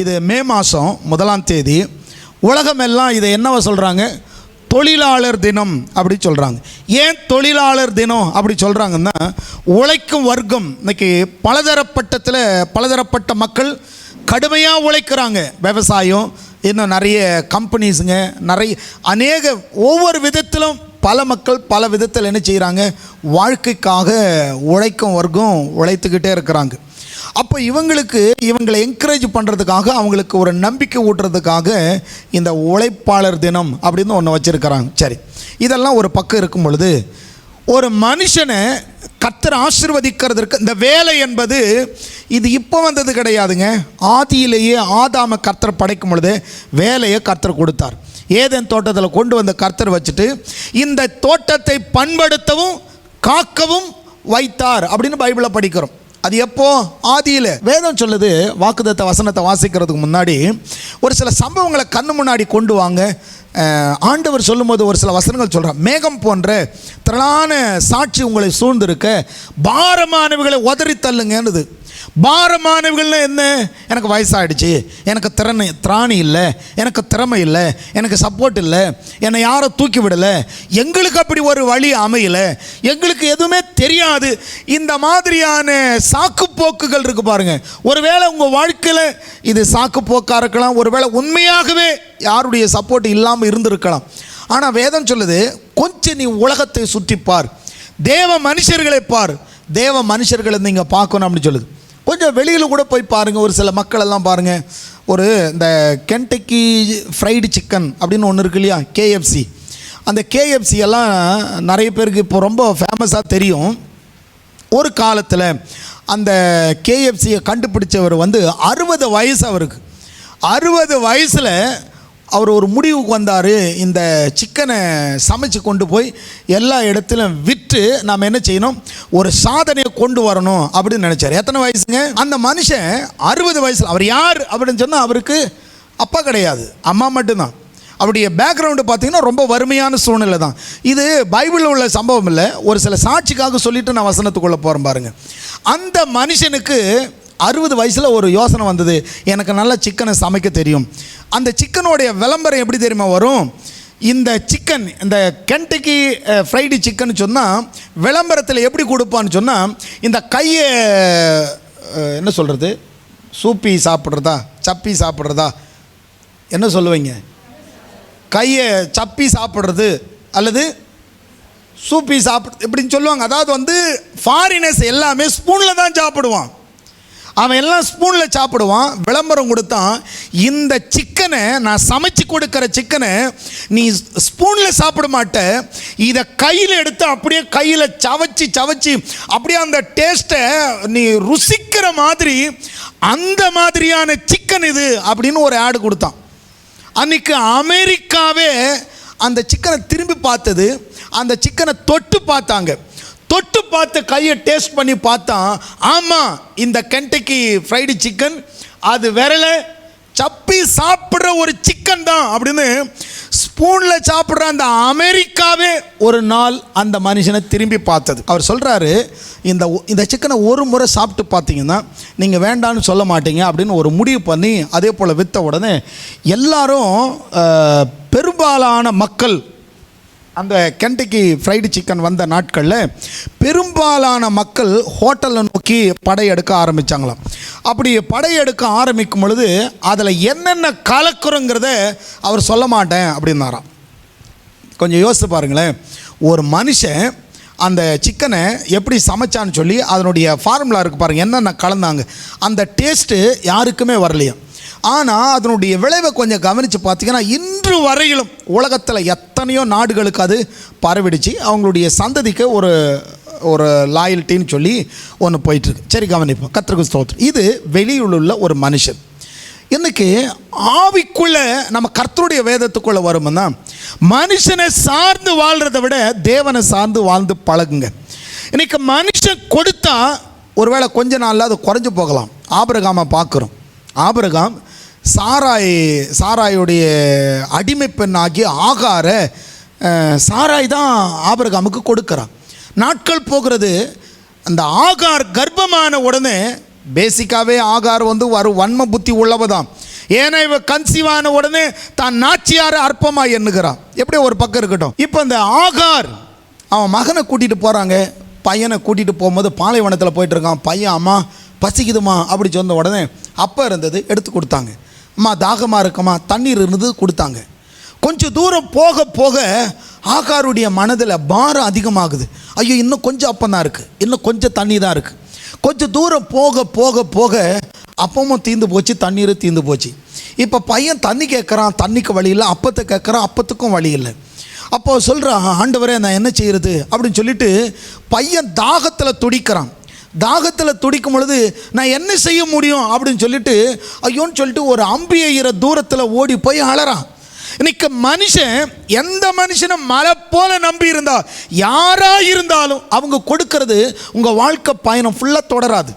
இது மே மாதம் 1ஆம் தேதி. உலகமெல்லாம் இதை என்னவா சொல்கிறாங்க? தொழிலாளர் தினம் அப்படி சொல்கிறாங்க. ஏன் தொழிலாளர் தினம் அப்படி சொல்கிறாங்கன்னா, உழைக்கும் வர்க்கம் இன்றைக்கி பலதரப்பட்ட மக்கள் கடுமையாக உழைக்கிறாங்க. விவசாயம், இன்னும் நிறைய கம்பெனிஸுங்க, ஒவ்வொரு விதத்திலும் பல மக்கள் பல விதத்தில் என்ன செய்கிறாங்க? வாழ்க்கைக்காக உழைக்கும் வர்க்கம் உழைத்துக்கிட்டே இருக்கிறாங்க. அப்போ இவங்களை என்கரேஜ் பண்ணுறதுக்காக, அவங்களுக்கு ஒரு நம்பிக்கை ஊட்டுறதுக்காக இந்த உழைப்பாளர் தினம் அப்படின்னு ஒன்று வச்சுருக்கிறாங்க. சரி, இதெல்லாம் ஒரு பக்கம் இருக்கும் பொழுது, ஒரு மனுஷனை கர்த்தர் ஆசீர்வதிக்கிறதுக்கு இந்த வேலை என்பது இது இப்போ வந்தது கிடையாதுங்க. ஆதியிலேயே ஆதாம கர்த்தர் படைக்கும் பொழுது வேலையை கர்த்தர் கொடுத்தார். ஏதேன் தோட்டத்தில் கொண்டு வந்த கர்த்தர் வச்சுட்டு இந்த தோட்டத்தை பண்படுத்தவும் காக்கவும் வைத்தார் அப்படின்னு பைபிளில் படிக்கிறோம். அது எப்போ? ஆதியில். வேதம் சொல்லுது, வாக்குத்தத்த வசனத்தை வாசிக்கிறதுக்கு முன்னாடி ஒரு சில சம்பவங்களை கண்ணு முன்னாடி கொண்டு வாங்க. ஆண்டவர் சொல்லும்போது ஒரு சில வசனங்கள் சொல்கிறார். மேகம் போன்ற திரளான சாட்சி உங்களை சூழ்ந்திருக்க பாரமானவைகளை உதறி தள்ளுங்கன்னுது. பாரமானவர்கள்னு என்ன? எனக்கு வயசாகிடுச்சு, எனக்கு திராணி இல்லை, எனக்கு திறமை இல்லை, எனக்கு சப்போர்ட் இல்லை, என்னை யாரும் தூக்கி விடலை, எங்களுக்கு அப்படி ஒரு வழி அமையலை, எங்களுக்கு எதுவுமே தெரியாது, இந்த மாதிரியான சாக்குப்போக்குகள் இருக்குது பாருங்கள். ஒருவேளை உங்கள் வாழ்க்கையில் இது சாக்குப்போக்காக இருக்கலாம், ஒருவேளை உண்மையாகவே யாருடைய சப்போர்ட் இல்லாமல் இருந்திருக்கலாம். ஆனால் வேதம் சொல்லுது, கொஞ்சம் நீ உலகத்தை சுற்றிப்பார், தேவ மனுஷர்களை பார், தேவ மனுஷர்களை நீங்கள் பார்க்கணும் அப்படின்னு சொல்லுது. கொஞ்சம் வெளியில் கூட போய் பாருங்கள். ஒரு சில மக்கள் எல்லாம் பாருங்கள், ஒரு இந்த கென்டக்கி ஃப்ரைடு சிக்கன் அப்படின்னு ஒன்று இருக்கு இல்லையா, KFC. அந்த KFC எல்லாம் நிறைய பேருக்கு இப்போ ரொம்ப ஃபேமஸாக தெரியும். ஒரு காலத்தில் அந்த KFCயை கண்டுபிடிச்சவர் 60 வயசு அவருக்கு. 60 வயசில் அவர் ஒரு முடிவுக்கு வந்தார், இந்த சிக்கனை சமைச்சு கொண்டு போய் எல்லா இடத்துலையும் விற்று நாம் என்ன செய்யணும், ஒரு சாதனையை கொண்டு வரணும் அப்படின்னு நினச்சார். எத்தனை வயசுங்க? அந்த மனுஷன் 60 வயசில். அவர் யார் அப்படின்னு சொன்னால், அவருக்கு அப்பா கிடையாது, அம்மா மட்டும்தான். அவருடைய பேக்ரவுண்டு பார்த்திங்கன்னா ரொம்ப வறுமையான சூழ்நிலை தான். இது பைபிளில் உள்ள சம்பவம் இல்லை, ஒரு சில சாட்சிக்காக சொல்லிவிட்டு நான் வசனத்துக்குள்ளே போகிறேன் பாருங்கள். அந்த மனுஷனுக்கு 60 வயசில் ஒரு யோசனை வந்தது, எனக்கு நல்ல சிக்கனை சமைக்க தெரியும். அந்த சிக்கனுடைய விளம்பரம் எப்படி தெரியுமா வரும்? இந்த சிக்கன், இந்த கென்டக்கி ஃப்ரைடு சிக்கன் சொன்னால் விளம்பரத்தில் எப்படி கொடுப்பான்னு சொன்னால், இந்த கையை என்ன சொல்கிறது, சூப்பி சாப்பிட்றதா சப்பி சாப்பிட்றதா என்ன சொல்லுவீங்க? கையை சப்பி சாப்பிட்றது அல்லது சூப்பி சாப்பிட்றது இப்படின்னு சொல்லுவாங்க. அதாவது ஃபாரினர்ஸ் எல்லாமே ஸ்பூனில் தான் சாப்பிடுவான், அவன் எல்லாம் ஸ்பூனில் சாப்பிடுவான். விளம்பரம் கொடுத்தான், இந்த சிக்கனை நான் சமைச்சு கொடுக்குற சிக்கனை நீ ஸ்பூனில் சாப்பிட மாட்ட, இதை கையில் எடுத்து அப்படியே கையில் சவச்சி அப்படியே அந்த டேஸ்ட்டை நீ ருசிக்கிற மாதிரி, அந்த மாதிரியான சிக்கன் இது அப்படின்னு ஒரு ஆடு கொடுத்தான். அன்றைக்கி அமெரிக்காவே அந்த சிக்கனை திரும்பி பார்த்தது, அந்த சிக்கனை தொட்டு பார்த்தாங்க. தொட்டு பார்த்து கையை டேஸ்ட் பண்ணி பார்த்தான், ஆமாம் இந்த கென்டக்கி ஃப்ரைடு சிக்கன் அது விரல சப்பி சாப்பிட்ற ஒரு சிக்கன் தான் அப்படின்னு ஸ்பூனில் சாப்பிட்ற அந்த அமெரிக்காவே ஒரு நாள் அந்த மனுஷனை திரும்பி பார்த்தது. அவர் சொல்கிறாரு, இந்த சிக்கனை ஒரு முறை சாப்பிட்டு பார்த்தீங்கன்னா நீங்கள் வேண்டான்னு சொல்ல மாட்டீங்க அப்படின்னு ஒரு முடிவு பண்ணி அதே போல் விற்ற உடனே எல்லாரும், பெரும்பாலான மக்கள் அந்த கென்டக்கி ஃப்ரைடு சிக்கன் வந்த நாட்களில் பெரும்பாலான மக்கள் ஹோட்டலை நோக்கி படையெடுக்க ஆரம்பித்தாங்களாம். அப்படி படையெடுக்க ஆரம்பிக்கும் பொழுது அதில் என்னென்ன கலக்குறோங்கிறத அவர் சொல்ல மாட்டேன் அப்படின்னாராம். கொஞ்சம் யோசித்து பாருங்களேன், ஒரு மனுஷன் அந்த சிக்கனை எப்படி சமைச்சான்னு சொல்லி அதனுடைய ஃபார்முலா இருக்குது பாருங்கள், என்னென்ன கலந்தாங்க, அந்த டேஸ்ட்டு யாருக்குமே வரலையா. ஆனால் அதனுடைய விளைவை கொஞ்சம் கவனித்து பார்த்திங்கன்னா, இன்று வரையிலும் உலகத்தில் எத்தனையோ நாடுகளுக்கு அது பரவிடுச்சு. அவங்களுடைய சந்ததிக்கு ஒரு லாயல்ட்டின்னு சொல்லி ஒன்று போயிட்டுருக்கு. சரி, கவனிப்போம். கர்த்தருக்கு ஸ்தோத்திரம். இது வெளியுள்ள ஒரு மனுஷன். இன்றைக்கி ஆவிக்குள்ளே நம்ம கர்த்தருடைய வேதத்துக்குள்ளே வரும்னா, மனுஷனை சார்ந்து வாழ்கிறத விட தேவனை சார்ந்து வாழ்ந்து பழகுங்க. இன்றைக்கி மனுஷன் கொடுத்தா ஒருவேளை கொஞ்ச நாளில் அது குறைஞ்சி போகலாம். ஆபிரகாமை பார்க்குறோம். ஆபிரகாம் சாராயுடைய அடிமை பெண்ணாகி ஆகார சாராய் தான் ஆபிரகாமுக்கு கொடுக்குறான். நாட்கள் போகிறது, அந்த ஆகார் கர்ப்பமான உடனே பேசிக்காகவே ஆகார் வன்ம புத்தி உள்ளவ தான். ஏன்னா இவ கன்சீவான உடனே தான் நாச்சியாரை அற்பமாக எண்ணுகிறான். எப்படி ஒரு பக்கம் இருக்கட்டும். இப்போ இந்த ஆகார் அவன் மகனை கூட்டிகிட்டு போகிறாங்க. பையனை கூட்டிகிட்டு போகும்போது பாலைவனத்தில் போயிட்டு இருக்கான். பையன் அம்மா பசிக்குதுமா அப்படி சொன்ன உடனே அப்போ இருந்தது எடுத்து கொடுத்தாங்க. அம்மா தாகமாக இருக்கம்மா தண்ணீர் இருந்தது கொடுத்தாங்க. கொஞ்சம் தூரம் போக போக ஆகாருடைய மனதில் பாரம் அதிகமாகுது. ஐயோ இன்னும் கொஞ்சம் அப்பந்தான் இருக்குது, இன்னும் கொஞ்சம் தண்ணி தான் இருக்குது. கொஞ்சம் தூரம் போக போக போக அப்பமும் தீர்ந்து போச்சு, தண்ணீர் தீர்ந்து போச்சு. இப்போ பையன் தண்ணி கேட்குறான், தண்ணிக்கு வழி இல்லை. அப்பத்தை கேட்குறான், அப்பத்துக்கும் வழி இல்லை. அப்போ சொல்கிறான், ஆண்டவரே நான் என்ன செய்கிறது அப்படின்னு சொல்லிட்டு பையன் தாகத்தில் துடிக்கிறான். தாகத்தில் துடிக்கும் பொழுது நான் என்ன செய்ய முடியும் அப்படின்னு சொல்லிட்டு ஐயோன்னு சொல்லிட்டு ஒரு அம்பி எய்கிற தூரத்தில் ஓடி போய் அழறான். இன்னைக்கு மனுஷன் எந்த மனுஷனை மலை போல நம்பி இருந்தா யாரா இருந்தாலும் அவங்க கொடுக்கறது உங்கள் வாழ்க்கை பயணம் ஃபுல்லாக தொடராது.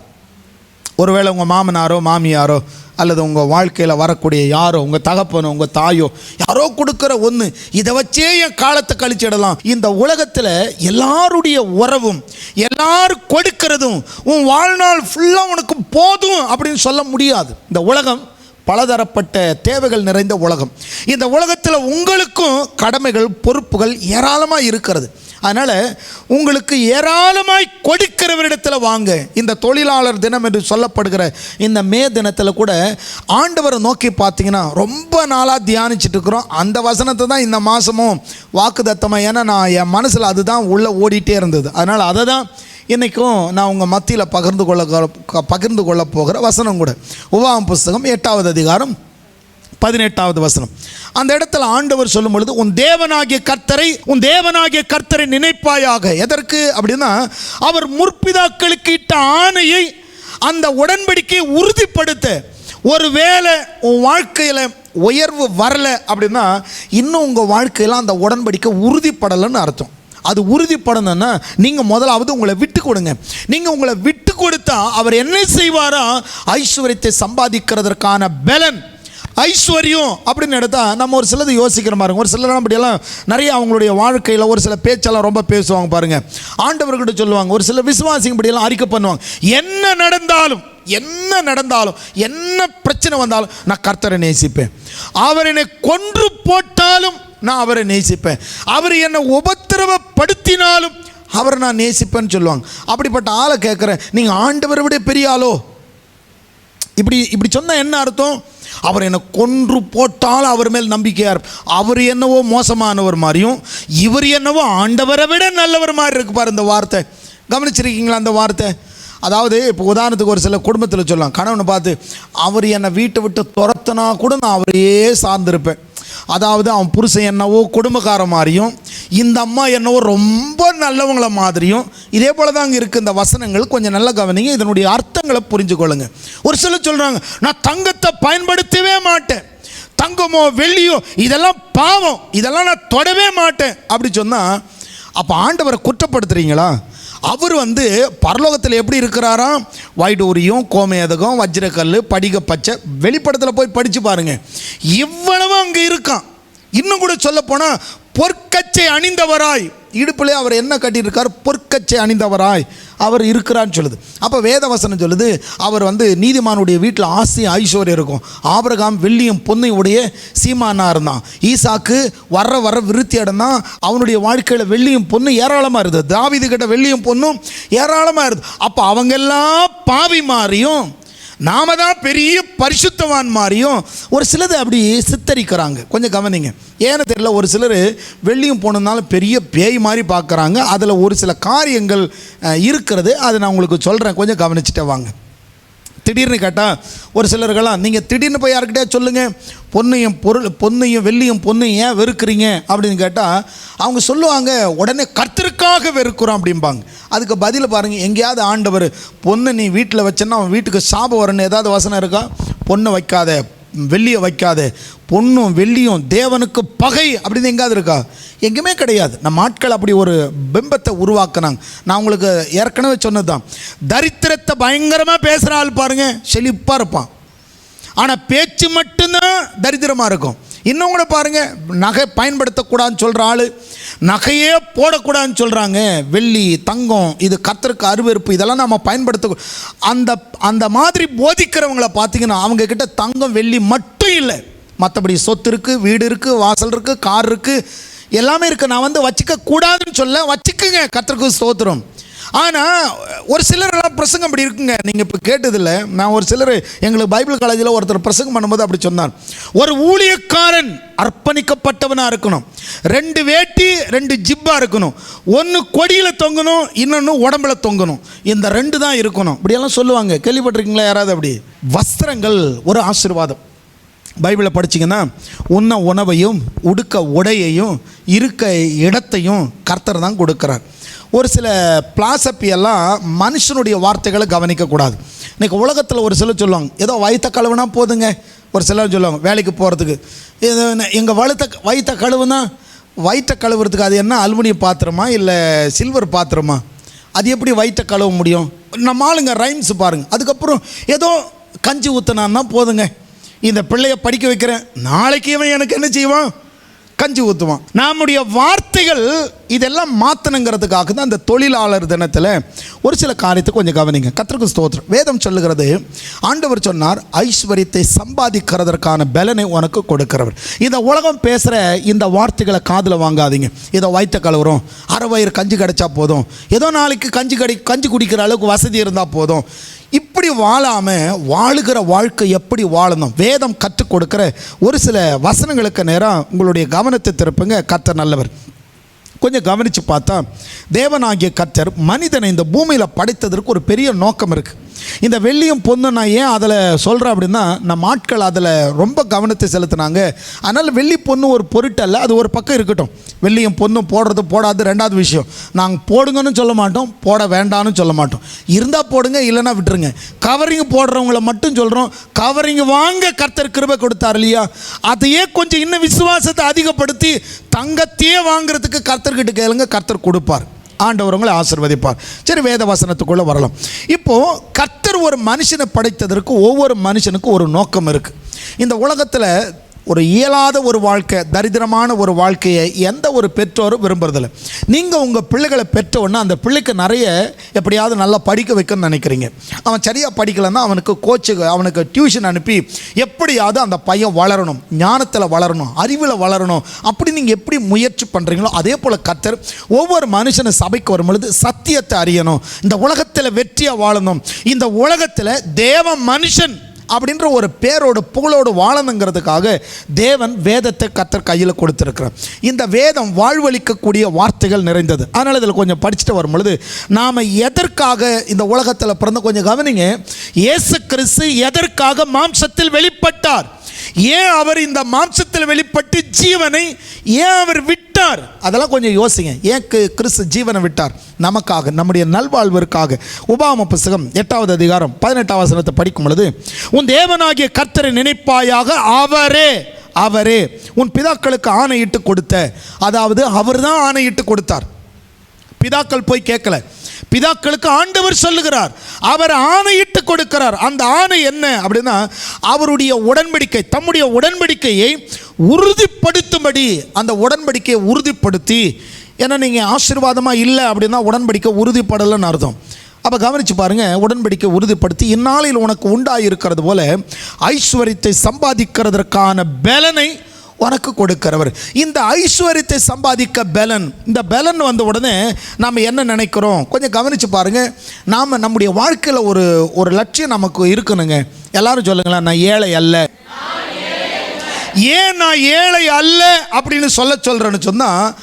ஒருவேளை உங்கள் மாமனாரோ மாமியாரோ அல்லது உங்கள் வாழ்க்கையில் வரக்கூடிய யாரோ, உங்கள் தகப்பனோ உங்கள் தாயோ யாரோ கொடுக்குற ஒன்று, இதை வச்சே என் காலத்தை கழிச்சிடலாம். இந்த உலகத்தில் எல்லாருடைய உறவும் எல்லாரும் கொடுக்கறதும் உன் வாழ்நாள் ஃபுல்லாக உனக்கு போதும் அப்படின்னு சொல்ல முடியாது. இந்த உலகம் பலதரப்பட்ட தேவைகள் நிறைந்த உலகம். இந்த உலகத்தில் உங்களுக்கும் கடமைகள் பொறுப்புகள் ஏராளமாக இருக்கிறது. அதனால் உங்களுக்கு ஏராளமாய் கொடுக்கிறவரிடத்தில் வாங்க. இந்த தொழிலாளர் தினம் என்று சொல்லப்படுகிற இந்த மே தினத்தில் கூட ஆண்டவரை நோக்கி பார்த்தீங்கன்னா ரொம்ப நாளாக தியானிச்சுட்டு இருக்கிறோம். அந்த வசனத்தை தான் இந்த மாதமும் வாக்குத்தத்தமாக, ஏன்னா நான் என் மனசில் அதுதான் உள்ளே ஓடிட்டே இருந்தது. அதனால் அதை தான் இன்றைக்கும் நான் உங்கள் மத்தியில் பகிர்ந்து கொள்ள போகிற வசனம் கூட உபாகமம் புஸ்தகம் 8வது அதிகாரம் 18வது வசனம். அந்த இடத்துல ஆண்டவர் சொல்லும் பொழுது உன் தேவனாகிய கர்த்தரை நினைப்பாயாக. எதற்கு அப்படின்னா அவர் முற்பிதாக்களுக்கு இட்ட ஆணையை அந்த உடன்படிக்கையை உறுதிப்படுத்த. ஒருவேளை உன் வாழ்க்கையில் உயர்வு வரலை அப்படின்னா இன்னும் உங்கள் வாழ்க்கையில் அந்த உடன்படிக்கை உறுதிப்படலைன்னு அர்த்தம். அது உறுதிப்படணும்னா நீங்கள் முதலாவது உங்களை விட்டு கொடுங்க. நீங்கள் உங்களை விட்டு கொடுத்தா அவர் என்ன செய்வாரா, ஐஸ்வர்யத்தை சம்பாதிக்கிறதற்கான பலன் ஐஸ்வர்யம் அப்படின்னு எடுத்தால் நம்ம ஒரு சிலது யோசிக்கிற பாருங்க. ஒரு சிலர் அப்படியெல்லாம் நிறைய அவங்களுடைய வாழ்க்கையில் ஒரு சில பேச்செல்லாம் ரொம்ப பேசுவாங்க பாருங்கள். ஆண்டவர்கிட்ட சொல்லுவாங்க. ஒரு சில விசுவாசிங்க இப்படியெல்லாம் அறிக்கை பண்ணுவாங்க, என்ன நடந்தாலும் என்ன பிரச்சனை வந்தாலும் நான் கர்த்தரை நேசிப்பேன், அவர் என்னை கொன்று போட்டாலும் நான் அவரை நேசிப்பேன், அவர் என்னை உபத்திரவப்படுத்தினாலும் அவரை நான் நேசிப்பேன்னு சொல்லுவாங்க. அப்படிப்பட்ட ஆளை கேட்குறேன், நீங்கள் ஆண்டவரை விட பெரிய ஆளோ? இப்படி சொன்னால் என்ன அர்த்தம்? அவர் என்னை கொன்று போட்டாலும் அவர் மேல் நம்பிக்கையாக இருப்பார். அவர் என்னவோ மோசமானவர் மாதிரியும் இவர் என்னவோ ஆண்டவரை விட நல்லவர் மாதிரி இருக்கு பாரு. இந்த வார்த்தை கவனிச்சிருக்கீங்களா? அந்த வார்த்தை அதாவது இப்போ உதாரணத்துக்கு ஒரு சில குடும்பத்தில் சொல்லலாம், கணவனை பார்த்து அவர் என்னை வீட்டை விட்டு துரத்துனா கூட நான் அவரையே சார்ந்திருப்பேன். அதாவது அவன் புருஷன் என்னவோ குடும்பக்கார மாதிரியும் இந்த அம்மா என்னவோ ரொம்ப நல்லவங்கள மாதிரியும். இதே போல தான் அங்கே இருக்குது இந்த வசனங்கள். கொஞ்சம் நல்ல கவனிங்க, இதனுடைய அர்த்தங்களை புரிஞ்சு கொள்ளுங்க. ஒரு சிலர் சொல்கிறாங்க, நான் தங்கத்தை பயன்படுத்தவே மாட்டேன், தங்கமோ வெள்ளியோ இதெல்லாம் பாவம், இதெல்லாம் நான் தொடவே மாட்டேன் அப்படி சொன்னால் அப்போ ஆண்டவரை குற்றப்படுத்துறீங்களா? அவர் பரலோகத்தில் எப்படி இருக்கிறாராம்? வைடூரியம், கோமேதகம், வஜ்ரக்கல், படிக பச்சை. வெளிப்படத்தில் போய் படித்து பாருங்கள், இவ்வளவு அங்கே இருக்கான். இன்னும் கூட சொல்ல போனால் பொற்கச்சை அணிந்தவராய், இடுப்பிலே அவர் என்ன கட்டியிருக்கார்? பொற்கச்சை அணிந்தவராய் அவர் இருக்கிறான்னு சொல்லுது. அப்போ வேதவசனம் சொல்லுது, அவர் நீதிமானுடைய வீட்டில் ஆசி ஐஸ்வர்யம் இருக்கும். ஆபிரகாம் வெள்ளியும் பொன்னையும் உடைய சீமானாக இருந்தான். ஈசாக்கு வர விருத்தி அடைந்தான். அவனுடைய வாழ்க்கையில் வெள்ளியும் பொண்ணும் ஏராளமாக இருந்தது. தாவீது கிட்ட வெள்ளியும் பொண்ணும் ஏராளமாக இருந்தது. அப்போ அவங்கெல்லாம் பாவி மாறியும் நாம தான் பெரிய பரிசுத்தவான் மாதிரியும் ஒரு சிலது அப்படி சித்தரிக்கிறாங்க. கொஞ்சம் கவனிங்க. ஏன்னு தெரியல, ஒரு சிலர் வெள்ளியும் போனதுனால பெரிய பேய் மாதிரி பார்க்குறாங்க. அதில் ஒரு சில காரியங்கள் இருக்கிறது, அதை நான் உங்களுக்கு சொல்கிறேன், கொஞ்சம் கவனிச்சுட்டே வாங்க. திடீர்னு கேட்டால் ஒரு சிலர்களாம், நீங்கள் திடீர்னு போய் யார்கிட்டே சொல்லுங்கள், பொன்னையும் வெள்ளியும் பொண்ணையும் ஏன் வெறுக்கிறீங்க அப்படின்னு கேட்டால் அவங்க சொல்லுவாங்க, உடனே கர்த்தருக்காக வெறுக்கிறோம் அப்படிம்பாங்க. அதுக்கு பதில் பாருங்கள், எங்கேயாவது ஆண்டவர் பொண்ணை நீ வீட்டில் வச்சேன்னா அவன் வீட்டுக்கு சாபம் வரணும் ஏதாவது வசனம் இருக்கா? பொண்ணை வைக்காத, வெள்ளியை வைக்காது, பொண்ணும் வெள்ளியும் தேவனுக்கு பகை அப்படின்னு எங்காவது இருக்கா? எங்கேயுமே கிடையாது. நம்ம ஆட்கள் அப்படி ஒரு பிம்பத்தை உருவாக்குனாங்க. நான் உங்களுக்கு ஏற்கனவே சொன்னது தான், தரித்திரத்தை பயங்கரமாக பேசுகிற ஆள் பாருங்கள், செழிப்பாக இருப்பான், ஆனால் பேச்சு மட்டும்தான் தரித்திரமாக இருக்கும். இன்னும் கூட பாருங்கள், நகை பயன்படுத்தக்கூடாதுன்னு சொல்கிற ஆள், நகையே போடக்கூடாதுன்னு சொல்கிறாங்க. வெள்ளி தங்கம் இது கர்த்தருக்கு அருவருப்பு, இதெல்லாம் நம்ம பயன்படுத்த அந்த மாதிரி போதிக்கிறவங்களை பார்த்தீங்கன்னா அவங்கக்கிட்ட தங்கம் வெள்ளி மட்டும் இல்லை, மற்றபடி சொத்து இருக்குது, வீடு இருக்குது, வாசல் இருக்குது, கார் இருக்குது, எல்லாமே இருக்குது. நான் வச்சுக்க கூடாதுன்னு சொல்ல, வச்சுக்குங்க, கர்த்தருக்கு ஸ்தோத்திரம். ஆனால் ஒரு சிலரெல்லாம் பிரசங்கம் அப்படி இருக்குங்க. நீங்கள் இப்போ கேட்டதில்லை, நான் ஒரு சிலர் எங்களுக்கு பைபிள் காலேஜில் ஒருத்தர் பிரசங்கம் பண்ணும்போது அப்படி சொன்னார். ஒரு ஊழியக்காரன் அர்ப்பணிக்கப்பட்டவனாக இருக்கணும், 2 வேட்டி 2 ஜிப்பா இருக்கணும், ஒன்று கொடியில் தொங்கணும், இன்னொன்று உடம்புல தொங்கணும், இந்த 2 தான் இருக்கணும். இப்படியெல்லாம் சொல்லுவாங்க, கேள்விப்பட்டிருக்கீங்களா யாராவது? அப்படி வஸ்திரங்கள் ஒரு ஆசீர்வாதம். பைபிளை படிச்சிங்கன்னா உண்ண உணவையும் உடுக்க உடையையும் இருக்க இடத்தையும் கர்த்தர் தான் கொடுக்குறார். ஒரு சில பிலாசபியெல்லாம் மனுஷனுடைய வார்த்தைகளை கவனிக்கக்கூடாது. இன்றைக்கி உலகத்தில் ஒரு சிலர் சொல்லுவாங்க, ஏதோ வயிற்ற கழுவுனா போதுங்க. ஒரு சிலர் சொல்லுவாங்க வேலைக்கு போகிறதுக்கு, இது எங்கள் வயிற்ற கழுவுனா, வயிற்ற கழுவுறதுக்கு அது என்ன அலுமினியம் பாத்திரமா இல்லை சில்வர் பாத்திரமா? அது எப்படி வயிற்ற கழுவ முடியும்? நம்ம ஆளுங்க ரைம்ஸ் பாருங்கள். அதுக்கப்புறம் ஏதோ கஞ்சி ஊற்றினான்னா போதுங்க, இந்த பிள்ளைய படிக்க வைக்கிறேன், நாளைக்கு இவன் எனக்கு என்ன செய்வான்? கஞ்சி ஊற்றுவான். நம்முடைய வார்த்தைகள் இதெல்லாம் மாற்றணுங்கிறதுக்காக தான் அந்த தொழிலாளர் தினத்தில் ஒரு சில காரியத்தை கொஞ்சம் கவனிங்க. கர்த்தருக்கு ஸ்தோத்திரம். வேதம் சொல்லுகிறது, ஆண்டவர் சொன்னார், ஐஸ்வர்யத்தை சம்பாதிக்கிறதற்கான பலனை உனக்கு கொடுக்கிறவர். இந்த உலகம் பேசுகிற இந்த வார்த்தைகளை காதில் வாங்காதீங்க. ஏதோ வயிற்ற கழுவுறோம், அரை வயிறு கஞ்சி கிடைச்சா போதும், ஏதோ நாளைக்கு கஞ்சி குடிக்கிற அளவுக்கு வசதி இருந்தால் போதும், இப்படி வாழாமல் வாழுகிற வாழ்க்கை எப்படி வாழணும் வேதம் கற்றுக் கொடுக்கிற ஒரு சில வசனங்களுக்கு நேரம் உங்களுடைய கவனத்தை திருப்புங்க. கர்த்தர் நல்லவர். கொஞ்சம் கவனித்து பார்த்தா, தேவனாகிய கர்த்தர் மனிதனை இந்த பூமியில் படைத்ததற்கு ஒரு பெரிய நோக்கம் இருக்குது. இந்த வெள்ளியும் பொண்ணும் நான் ஏன் அதில் சொல்கிறேன் அப்படின்னா, நம்ம ஆட்கள் அதில் ரொம்ப கவனத்தை செலுத்தினாங்க. அதனால் வெள்ளி பொண்ணு ஒரு பொருட்டல்ல, அது ஒரு பக்கம் இருக்கட்டும். வெள்ளியும் பொண்ணும் போடுறது போடாது ரெண்டாவது விஷயம். நாங்கள் போடுங்கன்னு சொல்ல மாட்டோம், போட வேண்டாம்னு சொல்ல மாட்டோம். இருந்தால் போடுங்க, இல்லைன்னா விட்டுருங்க. கவரிங் போடுறவங்கள மட்டும் சொல்கிறோம், கவரிங் வாங்க கர்த்தர் கிருபை கொடுத்தார் இல்லையா, அதையே கொஞ்சம் இன்னும் விசுவாசத்தை அதிகப்படுத்தி தங்கத்தையே வாங்குறதுக்கு கர்த்தர்கிட்ட கேளுங்க, கர்த்தர் கொடுப்பார். ஆண்டவர் உங்களை ஆசீர்வதிப்பார். சரி, வேத வசனத்துக்குள்ளே வரலாம். இப்போது கர்த்தர் ஒரு மனுஷனை படைத்ததற்கு ஒவ்வொரு மனுஷனுக்கும் ஒரு நோக்கம் இருக்குது. இந்த உலகத்தில் ஒரு இயலாத ஒரு வாழ்க்கை, தரித்திரமான ஒரு வாழ்க்கையை எந்த ஒரு பெற்றோரும் விரும்புறதில்லை. நீங்கள் உங்கள் பிள்ளைகளை பெற்றோன்னா அந்த பிள்ளைக்கு நிறைய எப்படியாவது நல்லா படிக்க வைக்கணும்னு நினைக்கிறீங்க. அவன் சரியாக படிக்கலைன்னா அவனுக்கு கோச்சுக்கு, அவனுக்கு டியூஷன் அனுப்பி எப்படியாவது அந்த பையன் வளரணும், ஞானத்தில் வளரணும், அறிவில் வளரணும். அப்படி நீங்கள் எப்படி முயற்சி பண்ணுறீங்களோ அதே போல் கர்த்தர் ஒவ்வொரு மனுஷனும் சபைக்கு வரும் பொழுது சத்தியத்தை அறியணும், இந்த உலகத்தில் வெற்றியாக வாழணும், இந்த உலகத்தில் தேவ மனுஷன் அப்படின்ற ஒரு பேரோடு புகழோடு வாழணுங்கிறதுக்காக தேவன் வேதத்தை கர்த்தர் கையில் கொடுத்துருக்கிறார். இந்த வேதம் வாழ்வளிக்கக்கூடிய வார்த்தைகள் நிறைந்தது. அதனால் இதில் கொஞ்சம் படிச்சுட்டு வரும் பொழுது நாம் எதற்காக இந்த உலகத்தில் பிறந்த கொஞ்சம் கவனிங்க. இயேசு கிறிஸ்து எதற்காக மாம்சத்தில் வெளிப்பட்டார்? ஏன் அவர் இந்த மாம்சத்தில் வெளிப்பட்டு ஜீவனை ஏன் அவர் விட்டார்? அதெல்லாம் கொஞ்சம் யோசிங்க. ஏன் கிறிஸ்து ஜீவனை விட்டார்? நமக்காக, நம்முடைய நல்வாழ்விற்காக. உபாகம புத்தகம் 8வது அதிகாரம் 18வது வசனத்தை படிக்கும் பொழுது, உன் தேவனாகிய கர்த்தரை நினைப்பாயாக, அவரே உன் பிதாக்களுக்கு ஆணையிட்டு கொடுத்த, அதாவது அவர் தான் ஆணையிட்டு கொடுத்தார். பிதாக்கள் போய் கேட்கல, பிதாக்களுக்கு ஆண்டவர் சொல்லுகிறார், அவர் ஆணையிட்டு கொடுக்கிறார். அந்த ஆணை என்ன அப்படின்னா, அவருடைய உடன்படிக்கை, தம்முடைய உடன்படிக்கையை உறுதிப்படுத்தும்படி அந்த உடன்படிக்கையை உறுதிப்படுத்தி. ஏன்னா நீங்கள் ஆசீர்வாதமாக இல்லை அப்படின்னா உடன்படிக்கை உறுதிப்படலைன்னு அர்த்தம். அப்போ கவனித்து பாருங்கள், உடன்படிக்கை உறுதிப்படுத்தி இந்நாளில் உனக்கு உண்டாயிருக்கிறது போல ஐஸ்வர்யத்தை சம்பாதிக்கிறதற்கான பலனை உனக்கு கொடுக்கிறவர். இந்த ஐஸ்வர்யத்தை சம்பாதிக்க பலன், இந்த பலன் வந்த உடனே நாம் என்ன நினைக்கிறோம்? கொஞ்சம் கவனித்து பாருங்கள். நாம் நம்முடைய வாழ்க்கையில் ஒரு லட்சியம் நமக்கு இருக்கணுங்க. எல்லாரும் சொல்லுங்களேன், நான் ஏழை அல்ல. ஏன் நான் ஏழை அல்ல அப்படின்னு சொல்கிறேன்னு சொன்னால்,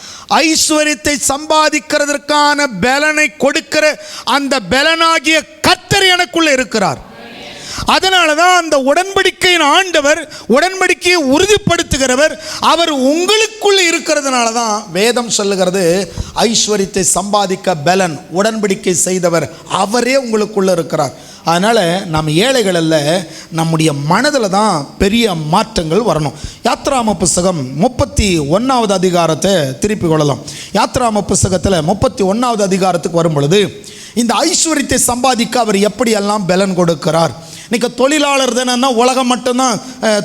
ஐஸ்வர்யத்தை சம்பாதிக்கிறதற்கான பலனை கொடுக்கிற அந்த பலனாகிய கர்த்தர் எனக்குள்ளே இருக்கிறார். அதனால தான் அந்த உடன்படிக்கையின் ஆண்டவர், உடன்படிக்கையை உறுதிப்படுத்துகிறவர் அவர் உங்களுக்குள்ள இருக்கிறதுனால தான் வேதம் சொல்லுகிறது, ஐஸ்வர்யத்தை சம்பாதிக்க பலன் உடன்படிக்கை செய்தவர் அவரே உங்களுக்குள்ள இருக்கிறார். அதனால் நம்ம ஏழைகள் அல்ல, நம்முடைய மனதில் தான் பெரிய மாற்றங்கள் வரணும். யாத்ராம புஸ்தகம் 31வது அதிகாரத்தை திருப்பி கொள்ளலாம். யாத்ராம புஸ்தகத்தில் 31வது அதிகாரத்துக்கு வரும் பொழுது, இந்த ஐஸ்வர்யத்தை சம்பாதிக்க அவர் எப்படியெல்லாம் பலன் கொடுக்கிறார், இன்றைக்கி தொழிலாளர் தானே உலகம் மட்டும்தான்